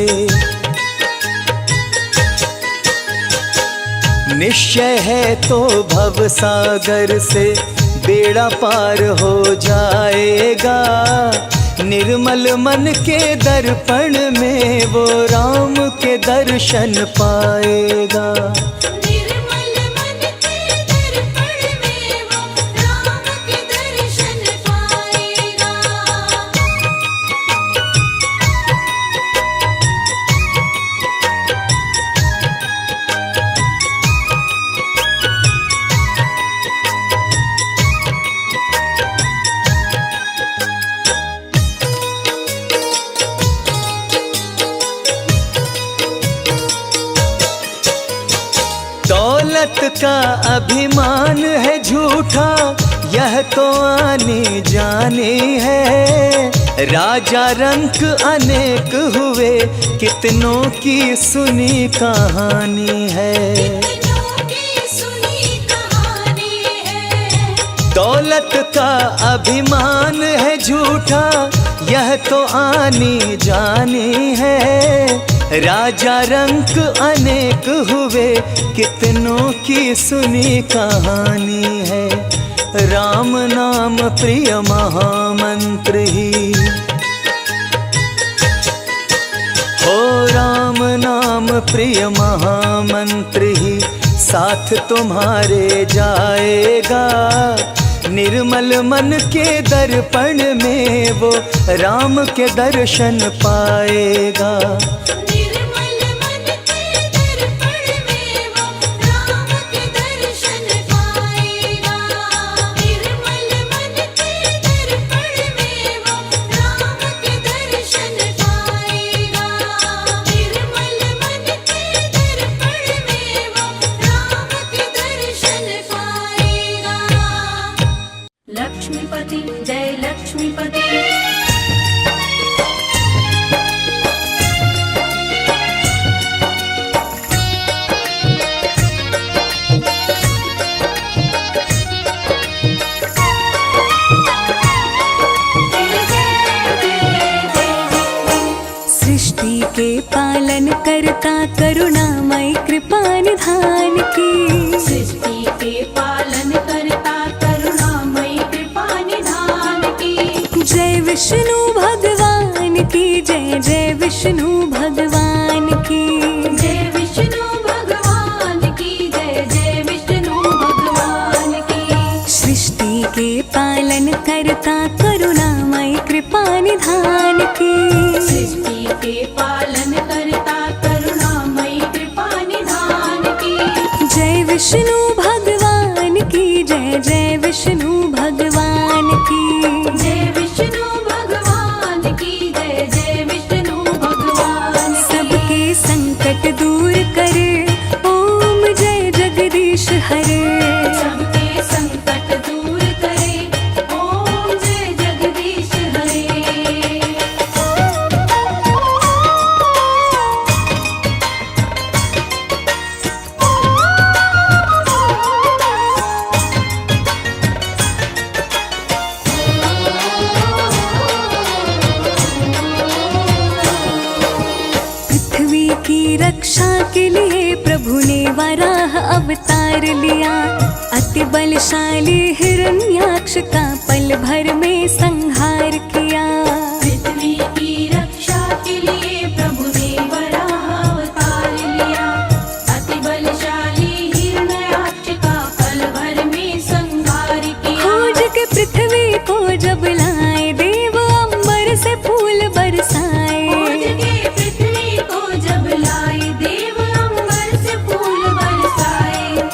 Speaker 1: निश्चय है तो भव सागर से बेड़ा पार हो जाएगा। निर्मल मन के दर्पण में वो राम के दर्शन पाएगा।
Speaker 2: निर्मल मन के दर्पण में वो राम के दर्शन पाएगा।
Speaker 1: दौलत का अभिमान है झूठा, यह तो आने जाने है। राजा रंक अनेक हुए, कितनों की सुनी कहानी है।
Speaker 2: कितनों की सुनी कहानी है।
Speaker 1: दौलत का अभिमान है झूठा, यह तो आनी जानी है। राजा रंक अनेक हुए, कितनों की सुनी कहानी है। राम नाम प्रिय महामंत्र ही, हो राम नाम प्रिय महामंत्र ही साथ तुम्हारे जाएगा। निर्मल मन के दर्पण में वो राम के दर्शन पाएगा।
Speaker 2: निर्मल मन के दर्पण में वो राम के दर्शन पाएगा। निर्मल मन के दर्पण में वो राम के दर्शन पाएगा। निर्मल मन के दर्पण में वो राम के दर्शन पाएगा। लक्ष्मीपति जय लक्ष्मीपति।
Speaker 3: सृष्टि के पालन करता करुणामय कृपा निधान की।
Speaker 2: सृष्टि के पालन करता करुणामय कृपा निधान की।
Speaker 3: जय विष्णु भगवान की जय, जय विष्णु भगवान की।
Speaker 2: जय विष्णु भगवान की जय, जय विष्णु भगवान की।
Speaker 3: सृष्टि के पालन करता करुणामय कृपा निधान की।
Speaker 2: सृष्टि के पालन करता करुणामय कृपा निधान की।
Speaker 3: जय विष्णु भगवान की जय, जय विष्णु भगवान की।
Speaker 2: जय विष्णु भगवान की जय, जय विष्णु भगवान की।
Speaker 3: सबके संकट दूर करे, ओम जय जगदीश हरे।
Speaker 2: सबके संकट दूर करे, ओम जय जगदीश हरे।
Speaker 3: पृथ्वी की रक्षा के लिए प्रभु ने वराह अवतार लिया। अति बलशाली हिरण्याक्ष का पल भर में संहार किया।
Speaker 2: पृथ्वी की रक्षा के लिए प्रभु ने वराह अवतार लिया। अति बलशाली हिरण्याक्ष का पल भर में संहार किया।
Speaker 3: खोज के पृथ्वी को जब लाए, देव अंबर से फूल बरसाए।
Speaker 2: खोज के पृथ्वी को जब लाए, देव अंबर से फूल बरसाए।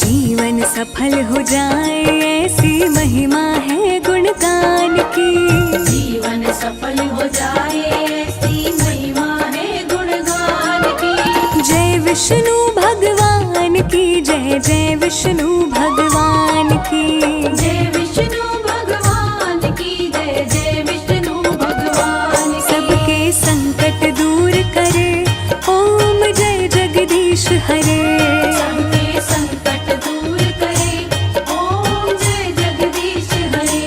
Speaker 3: जीवन सफल हो जाए, ऐसी महिमा है गुणगान की।
Speaker 2: जीवन सफल हो जाए, ऐसी महिमा है गुणगान की।
Speaker 3: जय विष्णु भगवान की जय, जय विष्णु भगवान की।
Speaker 2: जय विष्णु भगवान की जय, जय विष्णु भगवान की।
Speaker 3: सबके संकट दूर करे, ओम जय जगदीश हरे।
Speaker 2: सबके संकट दूर करे, ओम जय जगदीश हरे।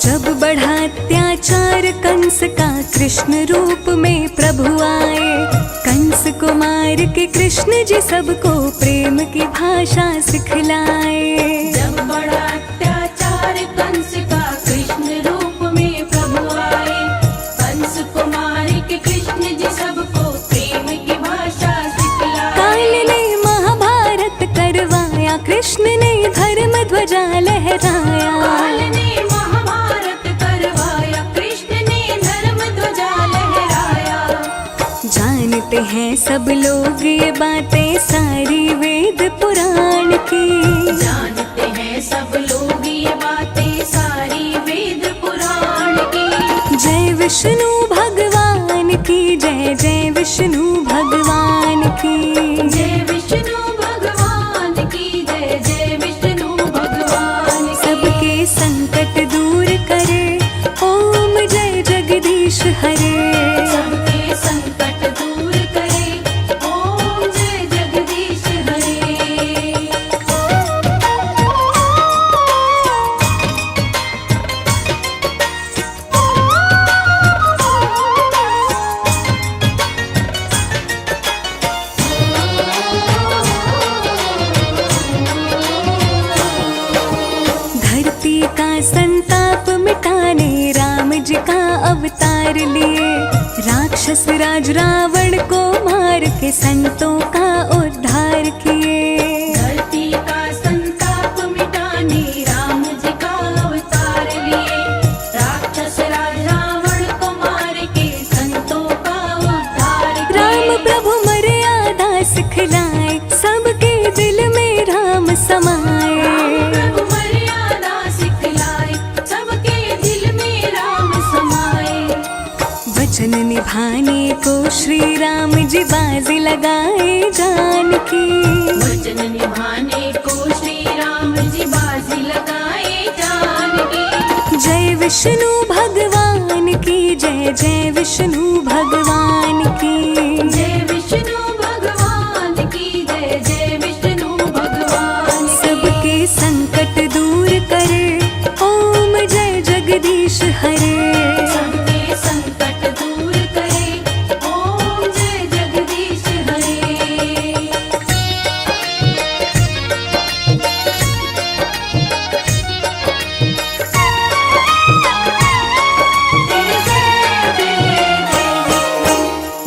Speaker 2: जब बढ़ाते
Speaker 3: कंस का कृष्ण रूप में प्रभु आए। कंस को मार के कृष्ण जी सबको प्रेम की भाषा सिखलाए।
Speaker 2: जब बड़ा अत्याचार कंस का कृष्ण रूप में प्रभु आए। कंस को मार के कृष्ण जी सबको प्रेम की भाषा सिखलाए।
Speaker 3: काल ने महाभारत करवाया, कृष्ण ने धर्म ध्वजा लहराया।
Speaker 2: काल ने महाभारत करवाया, कृष्ण ने धर्म ध्वजा लहराया।
Speaker 3: जानते हैं सब लोग ये बातें सारी वेद पुराण की।
Speaker 2: जानते हैं सब लोग ये बातें सारी वेद पुराण की।
Speaker 3: जय विष्णु भगवान की जय, जय विष्णु भगवान की।
Speaker 2: जय विष्णु भगवान की जय, जय विष्णु भगवान की।
Speaker 3: सबके संकट दूर करे, ओम जय जगदीश हरे।
Speaker 2: सबके संकट दूर करे, ओम जय जगदीश हरे।
Speaker 3: धरती का संताप मिटाने राम जी का अवतार लिए। राक्षस राज रावण को मार के संतों का उद्धार किए।
Speaker 2: धरती का संताप मिटाने राम जी का अवतार लिए। राक्षस राज रावण को मार के संतों का उद्धार किए।
Speaker 3: राम प्रभु मर्यादा सिखलाए, सबके दिल में राम समाए।
Speaker 2: प्रभु मर्यादा सिखलाए, सबके दिल में राम समाए।
Speaker 3: वचन निभाने को श्री राम जी बाजी लगाए जान की।
Speaker 2: वचन निभाने को श्री राम जी बाजी लगाए जान की।
Speaker 3: जय विष्णु भगवान की जय, जय विष्णु भगवान की।
Speaker 2: जय विष्णु भगवान की जय, जय विष्णु भगवान की।
Speaker 3: सबके संकट दूर करे, ओम जय जगदीश हरे।
Speaker 2: सबके संकट दूर करे, ओम जय जगदीश हरे।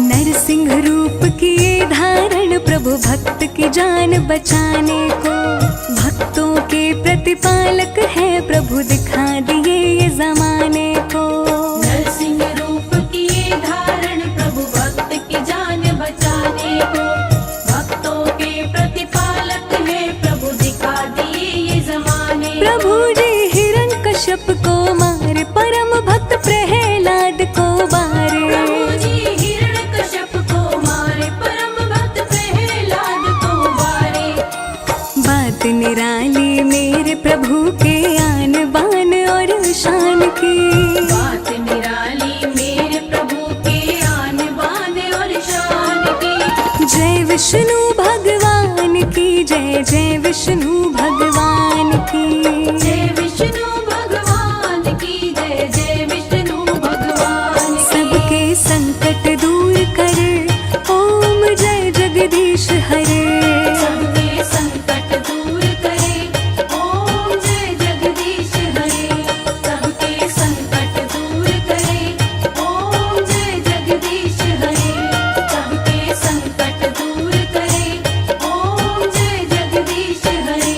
Speaker 3: नरसिंह रूप किए धारण प्रभु भक्त की जान बचाने को। भक्तों के प्रतिपालक है प्रभु दिखा दिए ये जमाने को।
Speaker 2: नरसिंह रूप किए धारण प्रभु भक्त की जान बचाने को। भक्तों के प्रतिपालक है प्रभु दिखा दिए ये जमाने को।
Speaker 3: प्रभु जी हिरण्यकश्यप को मारे, परम भक्त प्रहलाद को बारे।
Speaker 2: प्रभु जी हिरण्यकश्यप को मारे, परम भक्त प्रहलाद को मारे।
Speaker 3: बात निराली मेरे प्रभु के आन बान और शान की।
Speaker 2: बात निराली मेरे प्रभु के आन बान और शान की।
Speaker 3: जय विष्णु भगवान की जय, जय विष्णु भगवान की।
Speaker 2: जय विष्णु भगवान की जय, जय विष्णु भगवान की।
Speaker 3: सबके संकट दूर करे, ओम जय जगदीश हरे।
Speaker 2: सबके संकट दूर करे, ओम जय जगदीश हरे। सबके संकट दूर करे, ओम जय जगदीश हरे। सबके संकट दूर करे, ओम जय जगदीश हरे।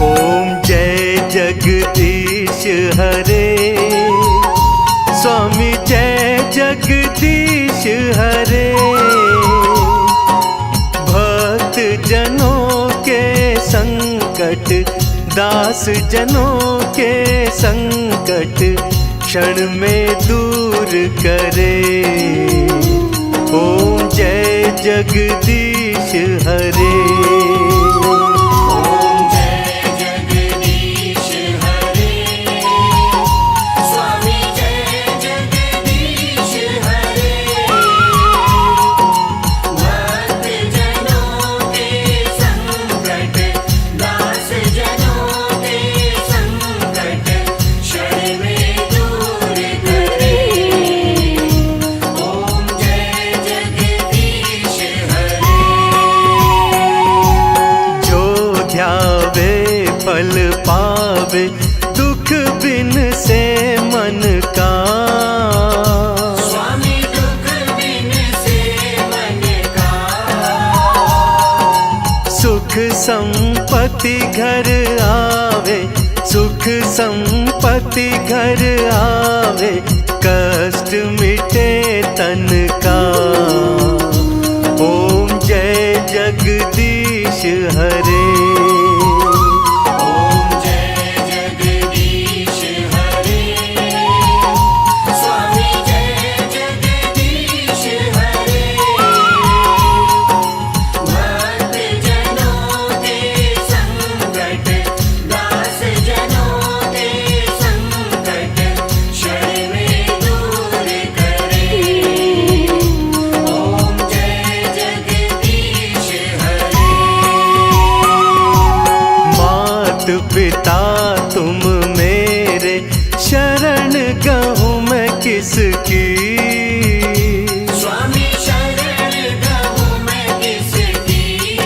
Speaker 1: ओम जय जगदीश हरे। स्वामी जय जगदीश हरे। भक्त जनों के संकट, दास जनों के संकट क्षण में दूर करे। ओम जय जगदीश हरे। ओम जय संपत्ति घर आवे, सुख संपत्ति घर आवे, कष्ट मिटे तन का। ओम जय जगदीश हरे। पिता तुम मेरे, शरण गहूँ मैं किसकी।
Speaker 4: स्वामी शरण गहूँ मैं किसकी।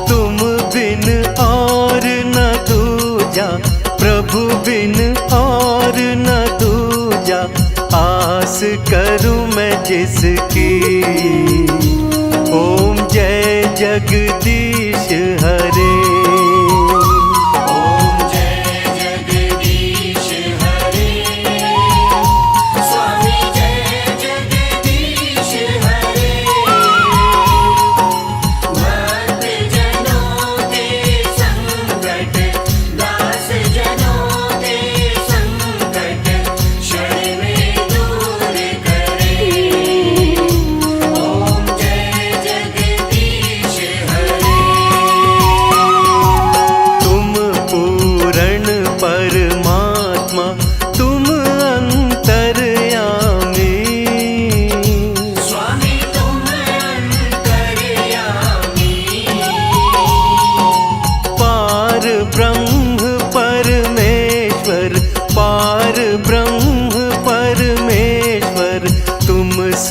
Speaker 1: तुम बिन और न दूजा, प्रभु बिन और न दूजा, आस करूँ मैं जिसकी। ओम जय जगदीश हरे।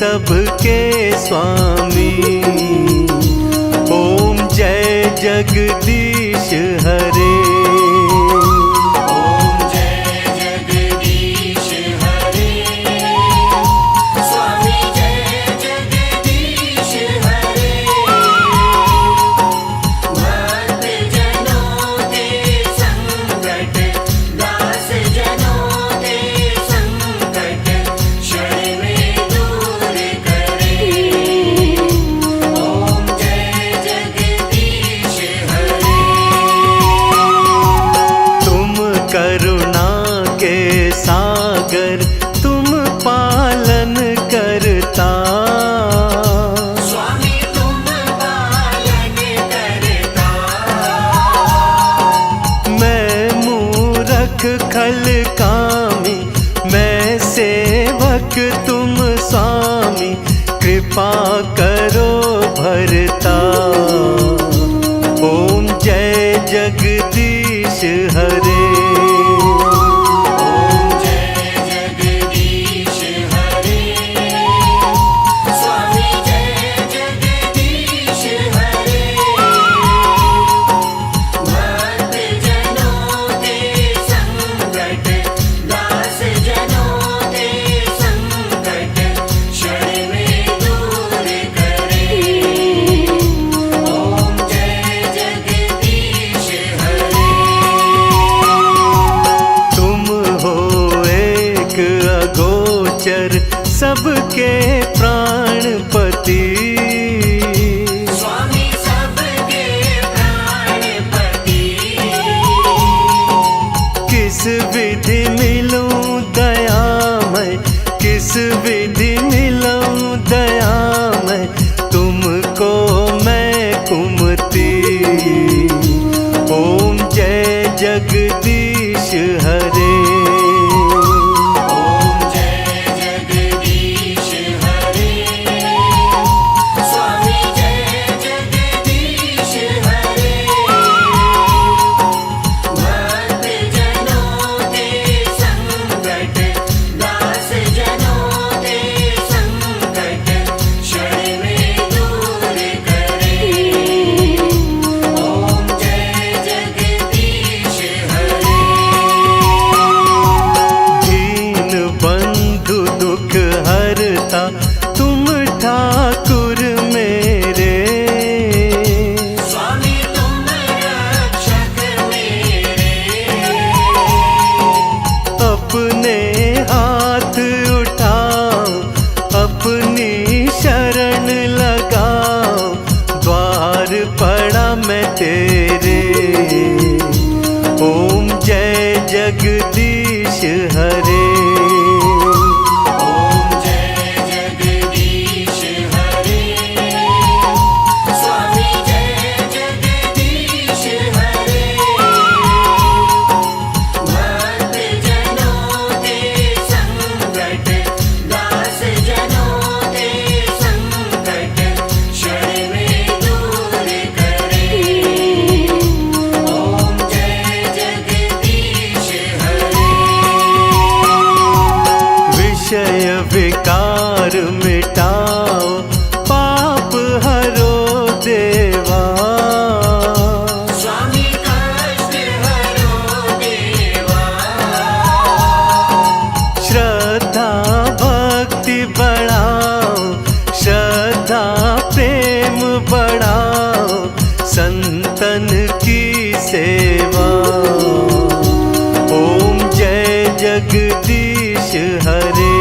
Speaker 1: सबके स्वामी। ओम जय जगदीश हरे।
Speaker 4: ओम जय जगदीश हरे। स्वामी जय जगदीश हरे। भक्त जनों के संकट, दास जनों के संकट, क्षण में दूर करे। ओम जय जगदीश हरे।
Speaker 1: तुम करुणा के सागर, तुम पालन करता।
Speaker 4: स्वामी तुम पालन करता।
Speaker 1: मैं मूरख खल कामी, मैं सेवक तुम स्वामी, कृपा करो भरता। ओम जय जगदीश हरे।
Speaker 4: ओम जय जगदीश हरे। स्वामी जय जगदीश हरे। भक्त जनों के संकट, दास जनों के संकट, क्षण में दूर करे। ओम जय जगदीश हरे।
Speaker 1: तुम हो एक अगोचर, सबके प्राणपति।
Speaker 4: स्वामी तुम हो एक अगोचर, सबके प्राणपति। स्वामी जय जगदीश हरे। ओम जय जगदीश हरे। स्वामी जय जगदीश हरे। भक्त जनों के संकट, दास जनों के संकट, क्षण में दूर करे।
Speaker 1: तुम हो एक अगोचर, सबके प्राणपति।
Speaker 4: स्वामी सबके प्राणपति।
Speaker 1: किस विधि मिलूं दयामय, किस विधि मिलूं दयामय, तुमको मैं कुमति। ओम जय जगदीश हरे।
Speaker 4: ओम जय जगदीश हरे। स्वामी जय जगदीश हरे। भक्त जनों के संकट, दास जनों के संकट, क्षण में दूर करे। ओम जय जगदीश हरे।
Speaker 1: जगदीश हरे।
Speaker 4: ओम जय जगदीश हरे। स्वामी जय जगदीश हरे। भक्त जनों के संकट, दास जनों के संकट, क्षण में दूर करे। ओम जय जगदीश हरे।
Speaker 1: विषय विकार मिटाओ, पाप हरो देवा।
Speaker 4: स्वामी कष्ट हरो देवा।
Speaker 1: श्रद्धा भक्ति बढ़ाओ, श्रद्धा प्रेम बढ़ाओ, संतन की सेवा। ओम जय जगदीश हरे।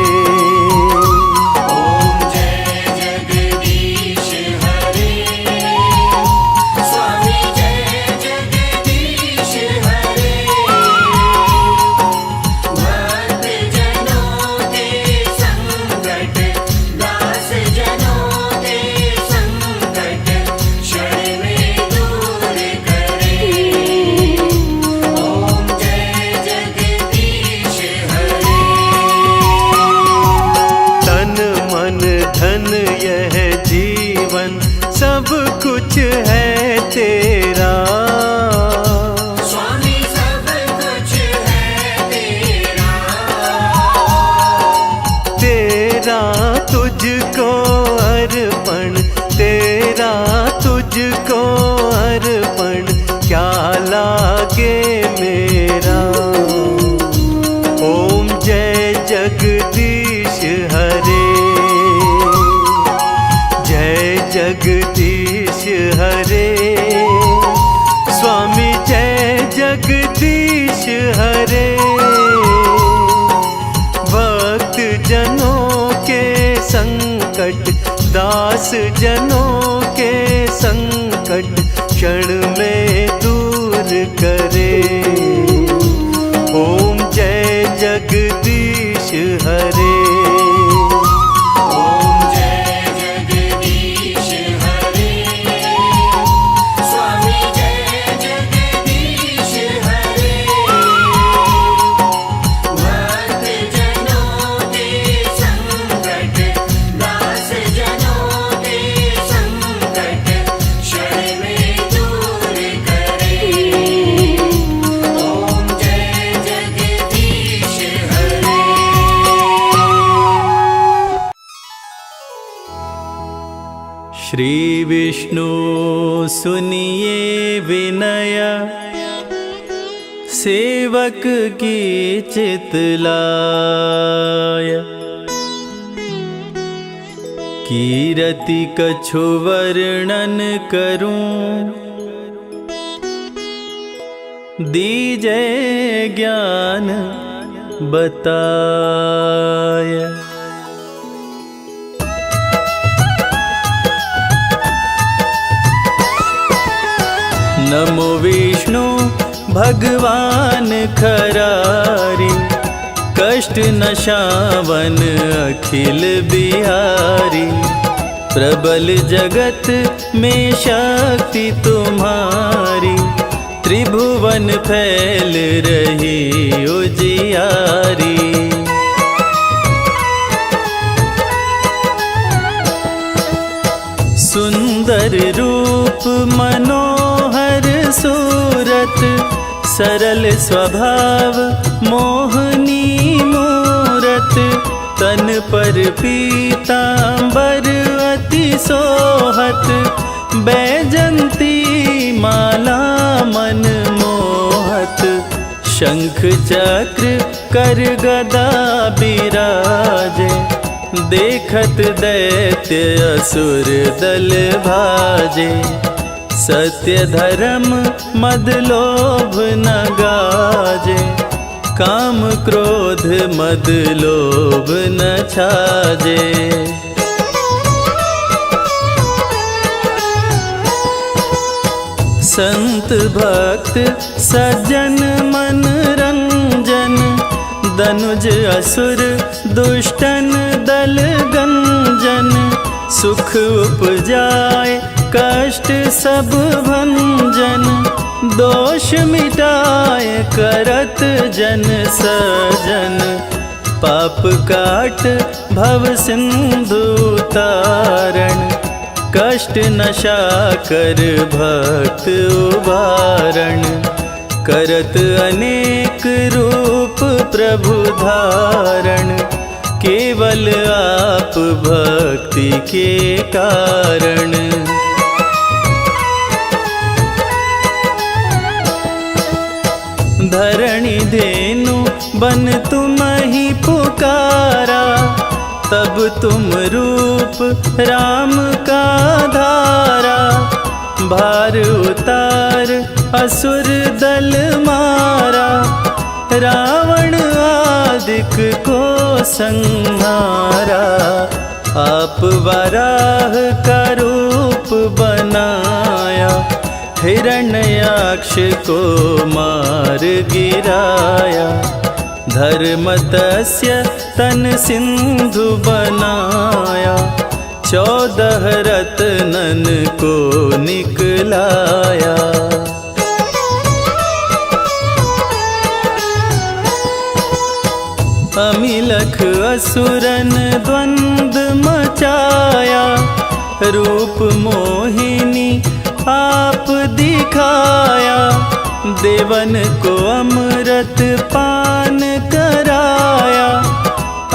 Speaker 4: ओम जय जगदीश हरे। स्वामी जय जगदीश हरे। भक्त जनों के संकट, दास जनों के संकट, क्षण में दूर करे। ओम जय जगदीश हरे।
Speaker 1: तन मन धन यह जीवन सब कुछ है तेरा।
Speaker 4: स्वामी सब कुछ है तेरा।
Speaker 1: तेरा तुझको अर्पण, तेरा तुझको अर्पण, क्या लागे मेरा। ओम जय जगदीश हरे। जय जगदीश हरे। स्वामी जय जगदीश हरे। भक्त जनों के संकट, दास जनों के संकट, क्षण में दूर करे। ओम जय जगदीश हरे।
Speaker 4: ओम जय जगदीश हरे। स्वामी जय जगदीश हरे। भक्त जनों के संकट, दास जनों के संकट, क्षण में दूर करे। ओम जय जगदीश हरे।
Speaker 1: श्री विष्णु सुनिए विनय, सेवक की चितलाय। कीरति कछु वर्णन करूं, दीजै ज्ञान बताय। नमो विष्णु भगवान खरारी, कष्ट नशावन अखिल बिहारी। प्रबल जगत में शक्ति तुम्हारी, त्रिभुवन फैल रही उजियारी। सुंदर रूप मनोहर सूरत, सरल स्वभाव मोहनी मूरत। तन पर पीतांबर अति सोहत, बैजंती माला मन मोहत। शंख चक्र कर गदा बिराजे, देखत दैत्य असुर दल भाजे। सत्य धर्म मद लोभ न गाजे, काम क्रोध मद लोभ न छाजे। संत भक्त सज्जन मन रंजन, दनुज असुर दुष्टन दल गंजन, सुख उपजाए कष्ट सब भंजन, दोष मिटाए करत जन सजन, पाप काट भव सिंधु तारण, कष्ट नशा कर भक्त उबारण, करत अनेक रूप प्रभु धारण, केवल आप भक्ति के कारण। धरणी धेनु बन तुम ही पुकारा, तब तुम रूप राम का धारा, भार उतार असुर दल मारा, रावण आदिक को संहारा, आप वराह का रूप बनाया, हिरण्याक्ष को मार गिराया, धर्मतस्य तन सिंधु बनाया, 14 रत्नन को निकलाया। अमिलख असुरन द्वंद मचाया, रूप मोहिनी आप दिखाया, देवन को अमृत पान कराया,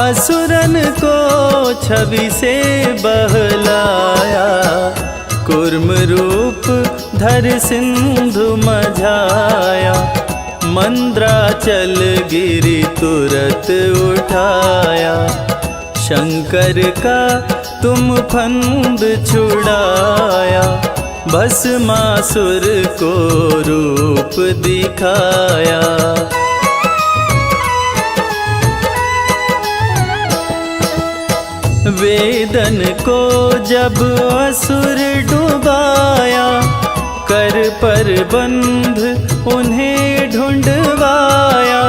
Speaker 1: असुरन को छवि से बहलाया, कुर्म रूप धर सिंधु मझाया, मंद्राचल गिरि तुरत उठाया, शंकर का तुम फंद छुड़ाया, भस्मासुर को रूप दिखाया। वेदन को जब असुर डुबाया, कर पर बंध उन्हें ढूंढवाया,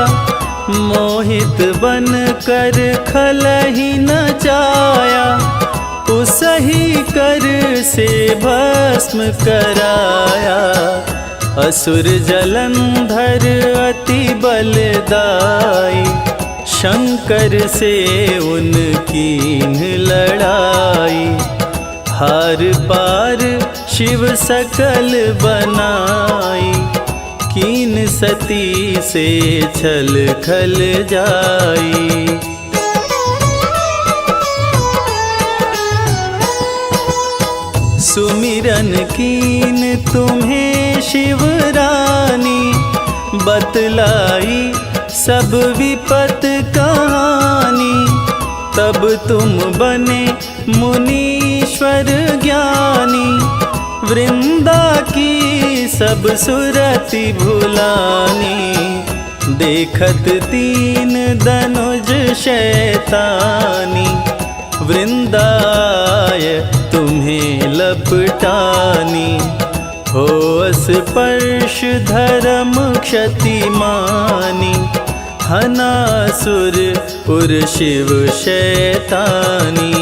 Speaker 1: मोहित बन कर खलहि नचाया, उसही कर से भस्म कराया, असुर जलंधर अति बलदाई, शंकर से उनकी लड़ाई, हार पार शिव सकल बनाई, कीन सती से छल खल जाई। सुमिरन कीन तुम्हें शिवरानी, बतलाई सब विपत कहानी, तब तुम बने मुनीश्वर ज्ञानी, वृंदा की सब सुरति भुलानी, देखत तीन धनुज शैतानी, वृंदाय तुम्हें लपटानी, हो स्पर्श धर्म क्षतिमानी, हनासुर उर शिव शैतानी।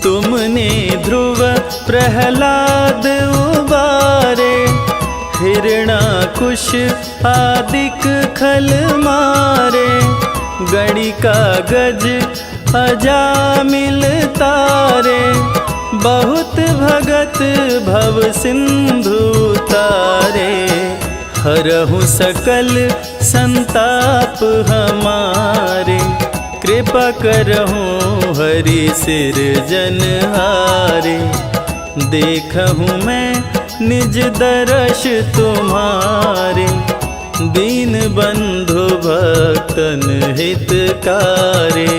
Speaker 1: तुमने ध्रुव प्रहलाद उबारे, हिरणाकुश आदिक खल मारे, गणिका गज अजामिल तारे, बहुत भगत भव सिंधु तारे, हरहु सकल संताप हमारे, कृपा करहु हरि सिरजनहारे, देखहु मैं निज दर्श तुम्हारे, दीन बंधु भक्तन हितकारे।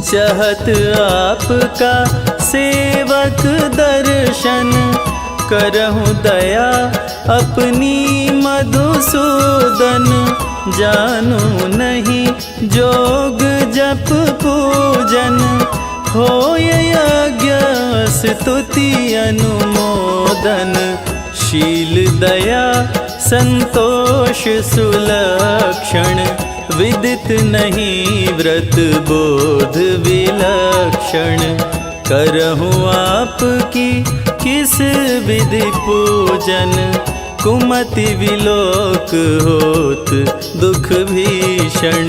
Speaker 1: चाहत आपका सेवक दर्शन, करहु दया अपनी मधुसूदन, जानू नहीं जोग जप पूजन, होय यज्ञ स्तुति अनुमोदन, शील दया संतोष सुलक्षण, विदित नहीं व्रत बोध विलक्षण। करहूँ आपकी किस विधि पूजन, कुमति विलोक होत दुख भीषण।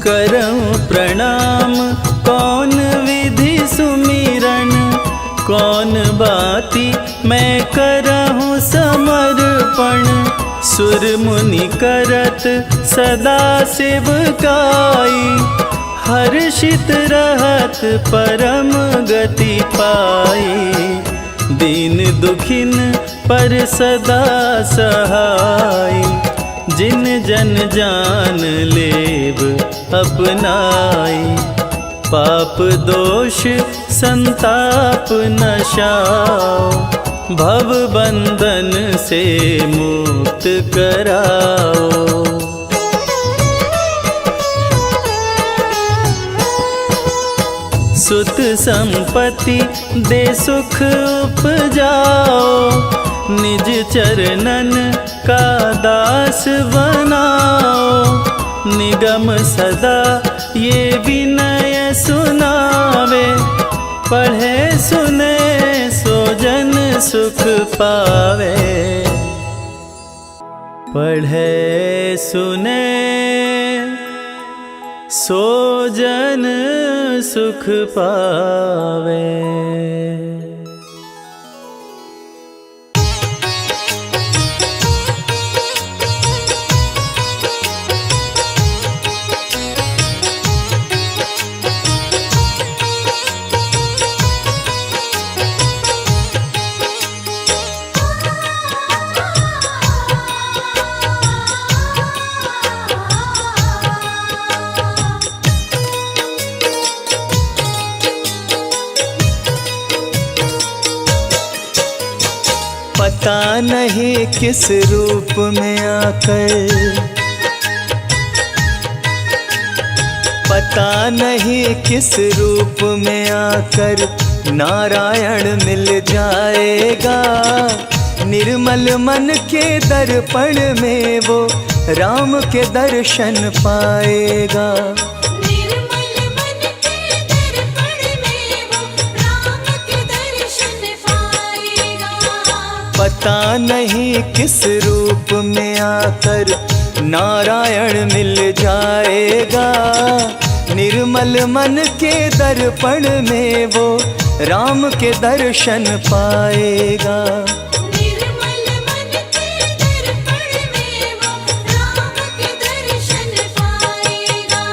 Speaker 1: करऊँ प्रणाम कौन विधि सुमिरन, कौन बाती मैं करहूँ समर्पण। सुर मुनि करत सदा सेवकाई, हर्षित रहत परम गति पाई। दीन दुखिन पर सदा सहाय, जिन जन जान लेव अपनाई। पाप दोष संताप नशाओ, भव बंधन से मुक्त कराओ। सुत संपत्ति दे सुख उपजाओ, निज चरणन का दास बनाओ। निगम सदा ये विनय सुनावे, पढ़े सुने सो जन सुख पावे। पढ़े सुने सो जन सुख पावे। पता नहीं किस रूप में आकर, पता नहीं किस रूप में आकर नारायण मिल जाएगा। निर्मल मन के दर्पण में वो राम के दर्शन पाएगा। पता नहीं किस रूप में आकर नारायण मिल जाएगा। निर्मल मन के दर्पण में वो राम के दर्शन पाएगा।
Speaker 2: निर्मल मन के दर्पण में वो राम के दर्शन पाएगा।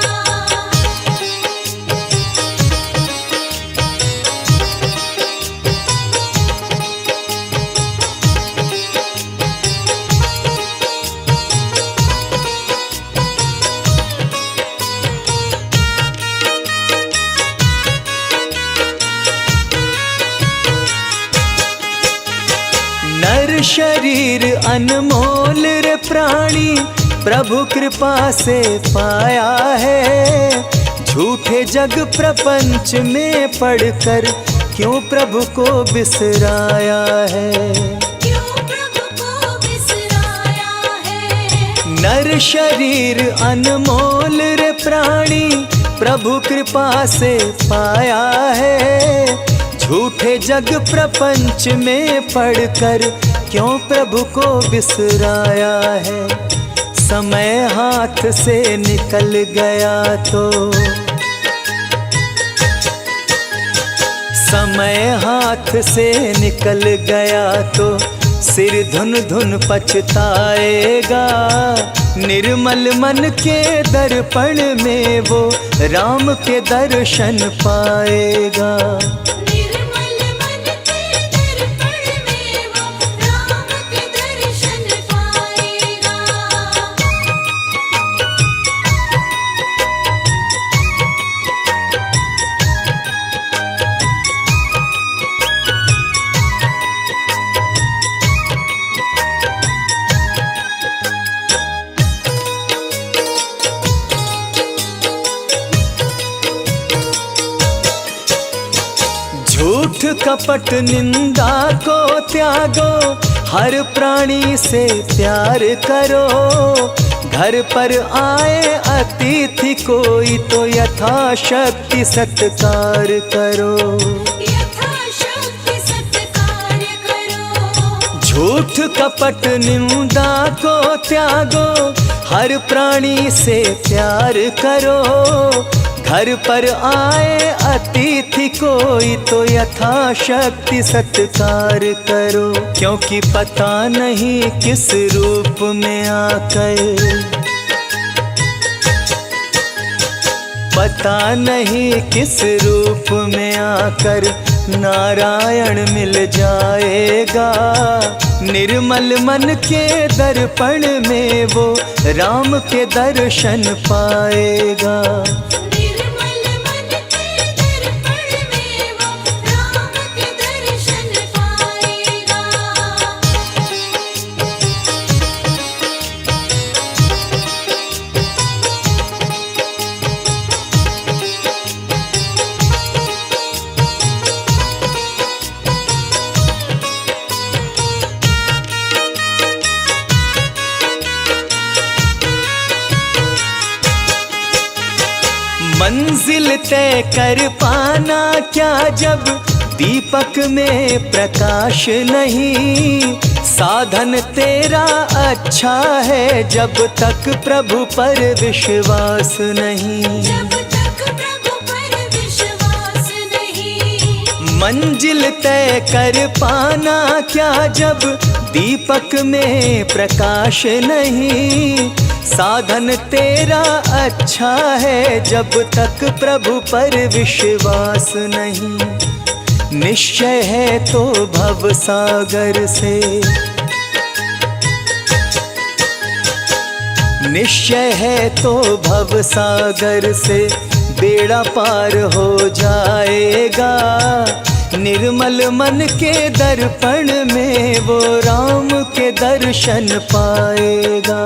Speaker 1: नर शरीर अनमोल रे प्राणी, प्रभु कृपा से पाया है। झूठे जग प्रपंच में पड़कर क्यों प्रभु को बिसराया है।
Speaker 2: क्यों प्रभु को बिसराया है।
Speaker 1: नर शरीर अनमोल रे प्राणी, प्रभु कृपा से पाया है। झूठे जग प्रपंच में पड़कर क्यों प्रभु को बिसराया है। समय हाथ से निकल गया तो, समय हाथ से निकल गया तो सिर धुन धुन पछताएगा। निर्मल मन के दर्पण में वो राम के दर्शन पाएगा।
Speaker 2: निर्मल मन के दर्पण में वो राम के दर्शन पाएगा।
Speaker 1: कपट निंदा को त्यागो, हर प्राणी से प्यार करो। घर पर आए अतिथि कोई तो यथाशक्ति सत्कार करो।
Speaker 2: यथाशक्ति सत्कार करो।
Speaker 1: झूठ कपट निंदा को त्यागो, हर प्राणी से प्यार करो। घर पर आए अतिथि कोई तो यथाशक्ति सत्कार करो। क्योंकि पता नहीं किस रूप में आकर, पता नहीं किस रूप में आकर नारायण मिल जाएगा। निर्मल मन के दर्पण में वो राम के दर्शन पाएगा।
Speaker 2: निर्मल मन के दर्पण में वो राम के दर्शन पाएगा।
Speaker 1: मंजिल तय कर पाना क्या जब दीपक में प्रकाश नहीं। साधन तेरा अच्छा है जब तक प्रभु पर विश्वास नहीं।
Speaker 2: जब तक प्रभु पर विश्वास नहीं।
Speaker 1: मंजिल तय कर पाना क्या जब दीपक में प्रकाश नहीं। साधन तेरा अच्छा है जब तक प्रभु पर विश्वास नहीं। निश्चय है तो भव सागर से, निश्चय है तो भव सागर से बेड़ा पार हो जाएगा। निर्मल मन के दर्पण में वो राम के दर्शन पाएगा।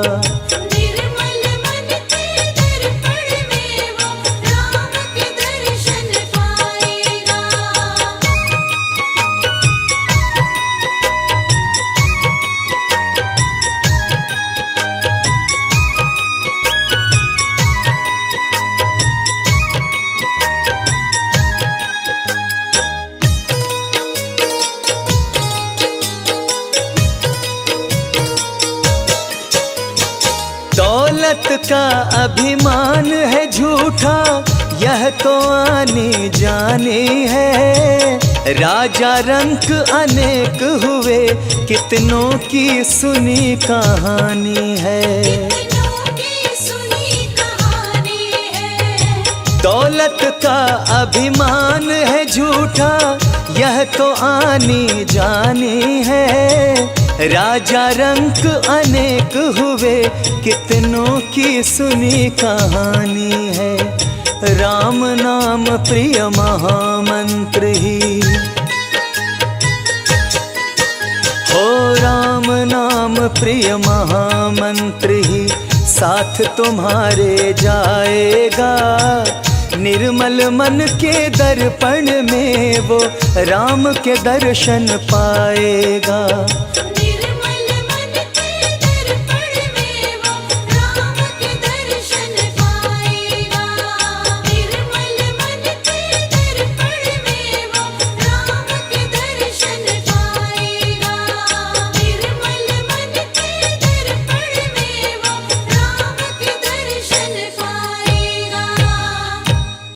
Speaker 2: निर्मल मन के दर्पण में वो राम के दर्शन पाएगा।
Speaker 1: दौलत का अभिमान है झूठा, यह तो आने जाने है। राजा रंक अनेक हुए, कितनों की सुनी कहानी है।
Speaker 2: कितनों की सुनी कहानी है।
Speaker 1: दौलत का अभिमान है झूठा, यह तो आनी जानी है। राजा रंक अनेक हुए, कितनों की सुनी कहानी है। राम नाम प्रिय महामंत्र ही, हो राम नाम प्रिय महामंत्र ही साथ तुम्हारे जाएगा। निर्मल मन के दर्पण में वो राम के दर्शन पाएगा।